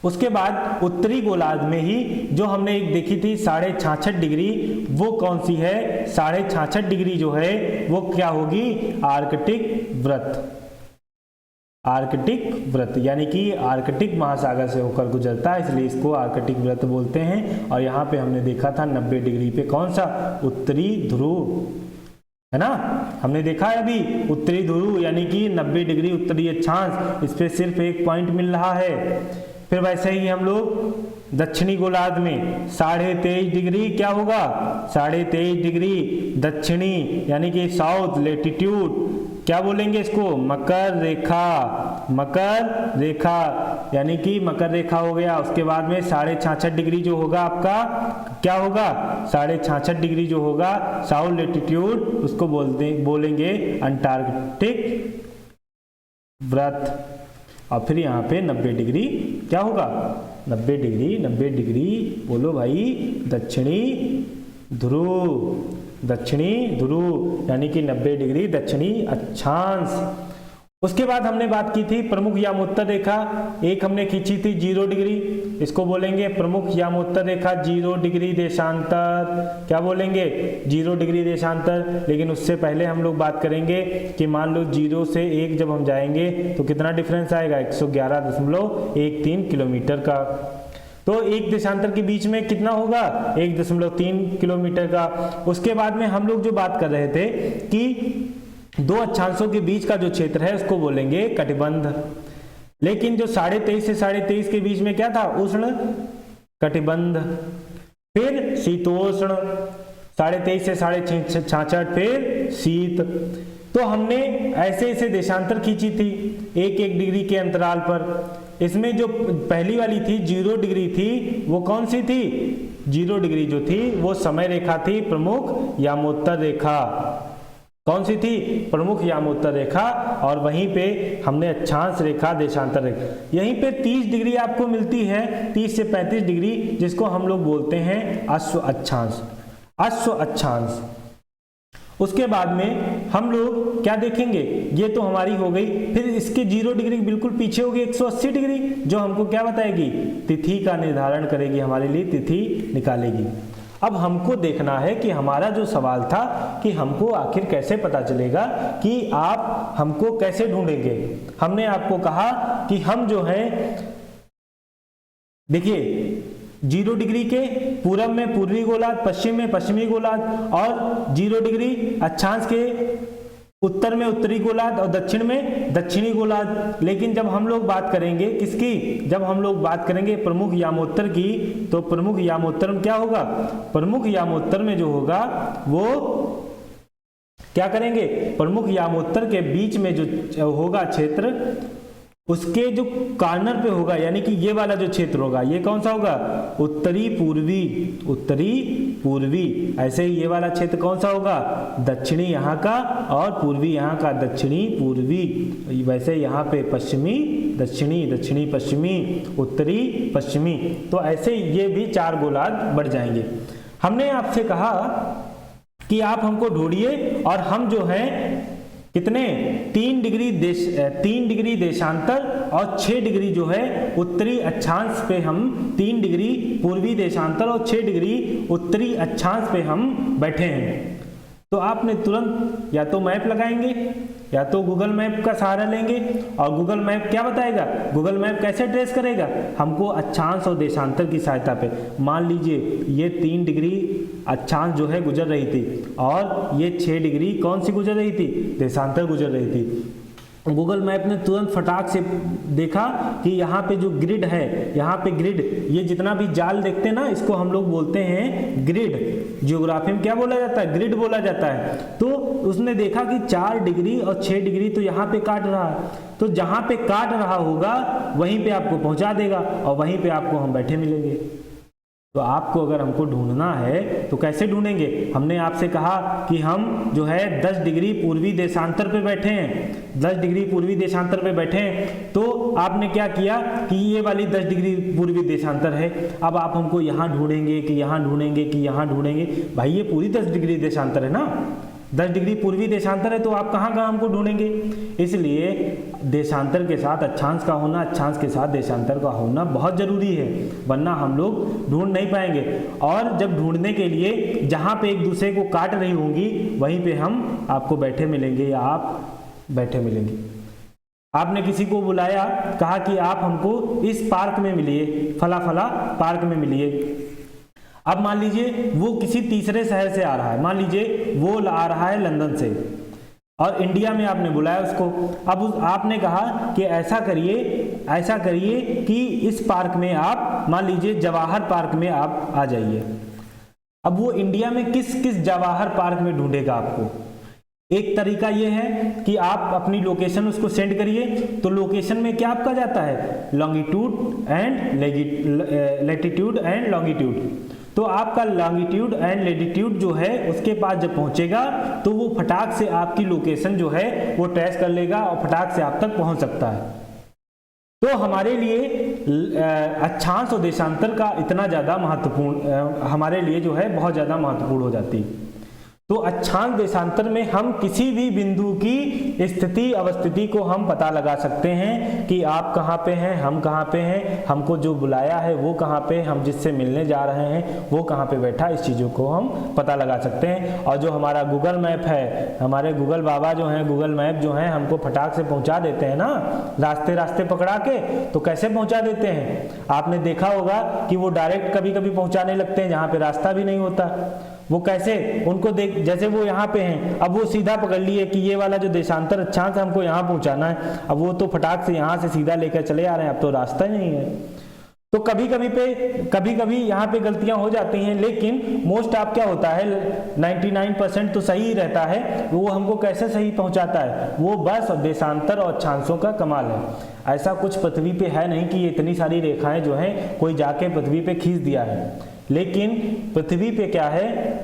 उसके बाद उत्तरी गोलार्ध में ही जो हमने एक देखी थी 66.5 डिग्री, वो कौन सी है? 66.5 डिग्री जो है वो क्या होगी? आर्कटिक वृत्त। आर्कटिक वृत्त यानी कि आर्कटिक महासागर से होकर गुजरता है, इसलिए इसको आर्कटिक वृत्त बोलते हैं। और यहाँ पे हमने देखा था 90 डिग्री पे कौन सा? उत्तरी ध्रुव, है ना। हमने देखा है अभी उत्तरी ध्रुव यानी कि 90 डिग्री उत्तरी अक्षांश, इस पे सिर्फ 1 पॉइंट मिल रहा है। फिर वैसे ही हम लोग दक्षिणी गोलार्ध में 23.5 डिग्री क्या होगा? 23.5 डिग्री दक्षिणी यानी कि साउथ लेटीट्यूड, क्या बोलेंगे इसको? मकर रेखा। मकर रेखा यानी कि मकर रेखा हो गया। उसके बाद में 66.5 डिग्री जो होगा आपका क्या होगा? 66.5 डिग्री जो होगा साउथ लेटीट्यूड, उसको बोलेंगे अंटार्कटिक वृत्त। और फिर यहाँ पे 90 डिग्री क्या होगा? 90 डिग्री बोलो भाई दक्षिणी ध्रुव। दक्षिणी ध्रुव यानी कि 90 डिग्री दक्षिणी अक्षांश। उसके बाद हमने बात की थी प्रमुख यामोत्तर रेखा, एक हमने खींची थी 0 डिग्री, इसको बोलेंगे प्रमुख यामोत्तर रेखा 0 डिग्री देशांतर। क्या बोलेंगे? 0 डिग्री देशांतर। लेकिन उससे पहले हम लोग बात करेंगे कि मान लो 0 से 1 जब हम जाएंगे तो कितना डिफरेंस आएगा? 111.13 किलोमीटर का। तो एक देशांतर के बीच में कितना होगा? 1.3 किलोमीटर का। उसके बाद में हम लोग जो बात कर रहे थे कि दो अक्षांशों के बीच का जो क्षेत्र है उसको बोलेंगे कटिबंध। लेकिन जो 23.5 से 23.5 के बीच में क्या था? उष्ण कटिबंध। फिर शीतोष्ण 23.5 से 66.5 फिर शीत। तो हमने ऐसे ऐसे देशांतर खींची थी 1-1 डिग्री के अंतराल पर। इसमें जो पहली वाली थी 0 डिग्री थी, वो कौन सी थी? 0 डिग्री जो थी वो समय रेखा थी, प्रमुख यामोत्तर रेखा। कौन सी थी? प्रमुख यामोत्तर रेखा। और वहीं पे हमने अक्षांश रेखा, देशांतर रेखा, यहीं पे 30 डिग्री आपको मिलती है, 30 से 35 डिग्री, जिसको हम लोग बोलते हैं अश्व अक्षांश। अश्व अक्षांश। उसके बाद में हम लोग क्या देखेंगे? ये तो हमारी हो गई। फिर इसके 0 डिग्री बिल्कुल पीछे होगी 180 डिग्री, जो हमको क्या बताएगी? तिथि का निर्धारण करेगी, हमारे लिए तिथि निकालेगी। अब हमको देखना है कि हमारा जो सवाल था कि हमको आखिर कैसे पता चलेगा कि आप हमको कैसे ढूंढेंगे। हमने आपको कहा कि हम जो है देखिए 0 डिग्री के पूरब में पूर्वी गोलार्ध, पश्चिम में पश्चिमी गोलार्ध, और 0 डिग्री अक्षांश के उत्तर में उत्तरी गोलार्ध और दक्षिण में दक्षिणी गोलार्ध। लेकिन जब हम लोग बात करेंगे किसकी? जब हम लोग बात करेंगे प्रमुख यामोत्तर की, तो प्रमुख यामोत्तर में क्या होगा? प्रमुख यामोत्तर में जो होगा वो क्या करेंगे? प्रमुख यामोत्तर के बीच में जो होगा क्षेत्र, उसके जो कॉर्नर पे होगा, यानी कि ये वाला जो क्षेत्र होगा, ये कौन सा होगा? उत्तरी पूर्वी। उत्तरी पूर्वी। ऐसे ही ये वाला क्षेत्र कौन सा होगा? दक्षिणी यहाँ का, और पूर्वी यहाँ का, दक्षिणी पूर्वी। वैसे यहाँ पे पश्चिमी दक्षिणी, दक्षिणी पश्चिमी, उत्तरी पश्चिमी। तो ऐसे ये भी 4 गोलार्ध बढ़ जाएंगे। हमने आपसे कहा कि आप हमको ढूंढिए, और हम जो है कितने 3 डिग्री देशांतर और 6 डिग्री जो है उत्तरी अक्षांश पे, हम 3 डिग्री पूर्वी देशांतर और 6 डिग्री उत्तरी अक्षांश पे हम बैठे हैं। तो आपने तुरंत या तो मैप लगाएंगे या तो गूगल मैप का सहारा लेंगे। और गूगल मैप क्या बताएगा? गूगल मैप कैसे ट्रेस करेगा? हमको अक्षांश और देशांतर की सहायता पे। मान लीजिए ये 3 डिग्री अक्षांश जो है गुजर रही थी, और ये 6 डिग्री कौन सी गुजर रही थी? देशांतर गुजर रही थी। गूगल मैप ने तुरंत फटाक से देखा कि यहाँ पे जो ग्रिड है, यहाँ पे ग्रिड, ये जितना भी जाल देखते हैं ना, इसको हम लोग बोलते हैं ग्रिड। जियोग्राफी में क्या बोला जाता है? ग्रिड बोला जाता है। तो उसने देखा कि 4 डिग्री और 6 डिग्री तो यहाँ पे काट रहा है, तो जहाँ पे काट रहा होगा वहीं पे आपको पहुँचा देगा, और वहीं पे आपको हम बैठे मिलेंगे। तो आपको अगर हमको ढूंढना है तो कैसे ढूंढेंगे? हमने आपसे कहा कि हम जो है 10 डिग्री पूर्वी देशांतर पे बैठे हैं, 10 डिग्री पूर्वी देशांतर पे बैठे हैं। तो आपने क्या किया कि ये वाली 10 डिग्री पूर्वी देशांतर है। अब आप हमको यहाँ ढूंढेंगे कि यहाँ ढूंढेंगे कि यहाँ ढूंढेंगे। भाई ये पूरी 10 डिग्री देशांतर है ना, 10 डिग्री पूर्वी देशांतर है तो आप कहाँ कहाँ हमको ढूंढेंगे। इसलिए देशांतर के साथ अक्षांश का होना, अक्षांश के साथ देशांतर का होना बहुत ज़रूरी है, वरना हम लोग ढूंढ नहीं पाएंगे। और जब ढूंढने के लिए जहाँ पे एक दूसरे को काट रही होंगी वहीं पे हम आपको बैठे मिलेंगे या आप बैठे मिलेंगे। आपने किसी को बुलाया, कहा कि आप हमको इस पार्क में मिलिए, फला फला पार्क में मिलिए। अब मान लीजिए वो किसी तीसरे शहर से आ रहा है, मान लीजिए वो आ रहा है लंदन से और इंडिया में आपने बुलाया उसको। अब आपने कहा कि ऐसा करिए कि इस पार्क में आप, मान लीजिए जवाहर पार्क में आप आ जाइए। अब वो इंडिया में किस जवाहर पार्क में ढूंढेगा आपको। एक तरीका ये है कि आप अपनी लोकेशन उसको सेंड करिए, तो लोकेशन में क्या आपका जाता है, longitude and latitude and longitude. तो आपका लॉन्गिट्यूड एंड लैटिट्यूड जो है उसके पास जब पहुंचेगा तो वो फटाक से आपकी लोकेशन जो है वो ट्रेस कर लेगा और फटाक से आप तक पहुंच सकता है। तो हमारे लिए अक्षांश और देशांतर का इतना ज़्यादा महत्वपूर्ण, हमारे लिए जो है बहुत ज़्यादा महत्वपूर्ण हो जाती है। तो अक्षांश देशांतर में हम किसी भी बिंदु की स्थिति अवस्थिति को हम पता लगा सकते हैं कि आप कहाँ पे हैं, हम कहाँ पे हैं, हमको जो बुलाया है वो कहाँ पे, हम जिससे मिलने जा रहे हैं वो कहाँ पे बैठा, इस चीज़ों को हम पता लगा सकते हैं। और जो हमारा गूगल मैप है, हमारे गूगल बाबा जो हैं, गूगल मैप जो हैं हमको फटाक से पहुँचा देते हैं ना, रास्ते पकड़ा के। तो कैसे पहुँचा देते हैं, आपने देखा होगा कि वो डायरेक्ट कभी कभी पहुँचाने लगते हैं जहाँ पे रास्ता भी नहीं होता। वो कैसे, उनको देख, जैसे वो यहाँ पे हैं, अब वो सीधा पकड़ लिए कि ये वाला जो देशांतर अक्षांश हमको यहाँ पहुँचाना है, अब वो तो फटाक से यहाँ से सीधा लेकर चले आ रहे हैं, अब तो रास्ता ही नहीं है। तो कभी कभी यहाँ पे गलतियाँ हो जाती हैं, लेकिन मोस्ट ऑफ क्या होता है 99% तो सही रहता है। वो हमको कैसे सही पहुँचाता है, वो बस देशांतर और अक्षांशों का कमाल है। ऐसा कुछ पृथ्वी पे है नहीं कि ये इतनी सारी रेखाएं जो हैं कोई जाके पृथ्वी पे खींच दिया है, लेकिन पृथ्वी पे क्या है,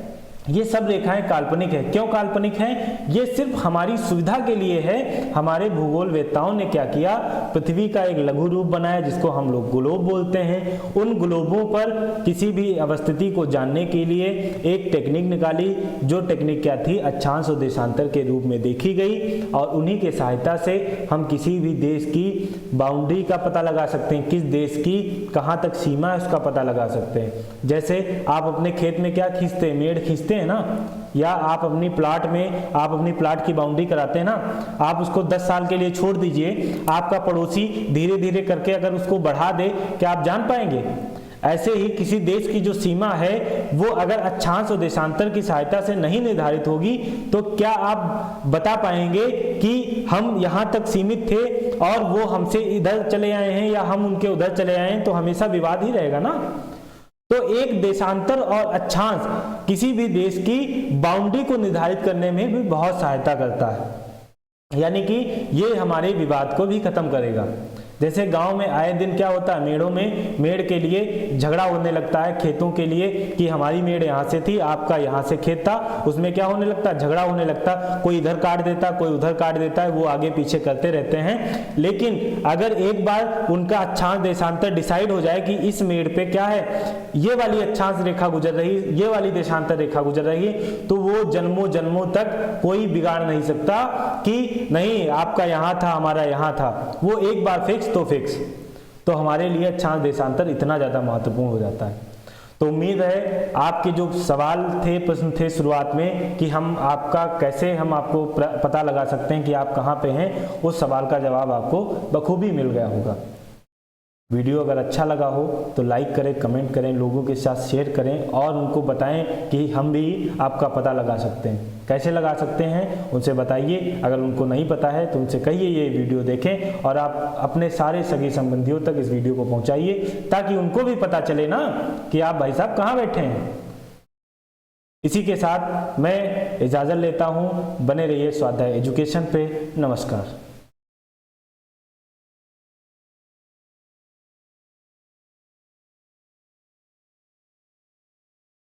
ये सब रेखाएं काल्पनिक है। क्यों काल्पनिक है, ये सिर्फ हमारी सुविधा के लिए है। हमारे भूगोल वेत्ताओं ने क्या किया, पृथ्वी का एक लघु रूप बनाया जिसको हम लोग ग्लोब बोलते हैं। उन ग्लोबों पर किसी भी अवस्थिति को जानने के लिए एक टेक्निक निकाली, जो टेक्निक क्या थी, अक्षांश और देशांतर के रूप में देखी गई। और उन्हीं के सहायता से हम किसी भी देश की बाउंड्री का पता लगा सकते हैं, किस देश की कहाँ तक सीमा है उसका पता लगा सकते हैं। जैसे आप अपने खेत में क्या खींचते हैं, मेड़ खींचते हैं ना, या आप अपनी प्लाट की बाउंड्री कराते हैं ना, आप उसको 10 साल के लिए छोड़ दीजिए, आपका पड़ोसी धीरे धीरे करके अगर उसको बढ़ा दे, क्या आप जान पाएंगे। ऐसे ही किसी देश की जो सीमा है वो अगर अक्षांश और देशांतर की सहायता से नहीं निर्धारित होगी तो क्या आप बता पाएंगे कि हम यहाँ तक सीमित थे और वो हमसे इधर चले आए हैं या हम उनके उधर चले आए हैं, तो हमेशा विवाद ही रहेगा ना। तो एक देशांतर और अक्षांश किसी भी देश की बाउंड्री को निर्धारित करने में भी बहुत सहायता करता है, यानी कि ये हमारे विवाद को भी खत्म करेगा। जैसे गांव में आए दिन क्या होता है, मेड़ों में मेड़ के लिए झगड़ा होने लगता है, खेतों के लिए कि हमारी मेड़ यहाँ से थी, आपका यहाँ से खेत था, उसमें क्या होने लगता है, झगड़ा होने लगता, कोई इधर काट देता, कोई उधर काट देता है, वो आगे पीछे करते रहते हैं। लेकिन अगर एक बार उनका अक्षांश देशांतर डिसाइड हो जाए कि इस मेड़ पे क्या है, ये वाली अक्षांश रेखा गुजर रही, ये वाली देशांतर रेखा गुजर रही है, तो वो जन्मों जन्मों तक कोई बिगाड़ नहीं सकता कि नहीं आपका यहाँ था, हमारा यहाँ था। वो एक बार फिक्स तो फिक्स। तो हमारे लिए अक्षांश देशांतर इतना ज़्यादा महत्वपूर्ण हो जाता है। तो उम्मीद है आपके जो सवाल थे, प्रश्न थे शुरुआत में कि हम आपको पता लगा सकते हैं कि आप कहाँ पे हैं, उस सवाल का जवाब आपको बखूबी मिल गया होगा। वीडियो अगर अच्छा लगा हो तो लाइक करें, कमेंट करें, लोगों के साथ शेयर करें और उनको बताएं कि हम भी आपका पता लगा सकते हैं। कैसे लगा सकते हैं उनसे बताइए, अगर उनको नहीं पता है तो उनसे कहिए ये वीडियो देखें और आप अपने सारे सगी संबंधियों तक इस वीडियो को पहुंचाइए ताकि उनको भी पता चले ना कि आप भाई साहब कहाँ बैठे हैं। इसी के साथ मैं इजाज़त लेता हूँ, बने रहिए स्वाध्याय एजुकेशन पे। नमस्कार।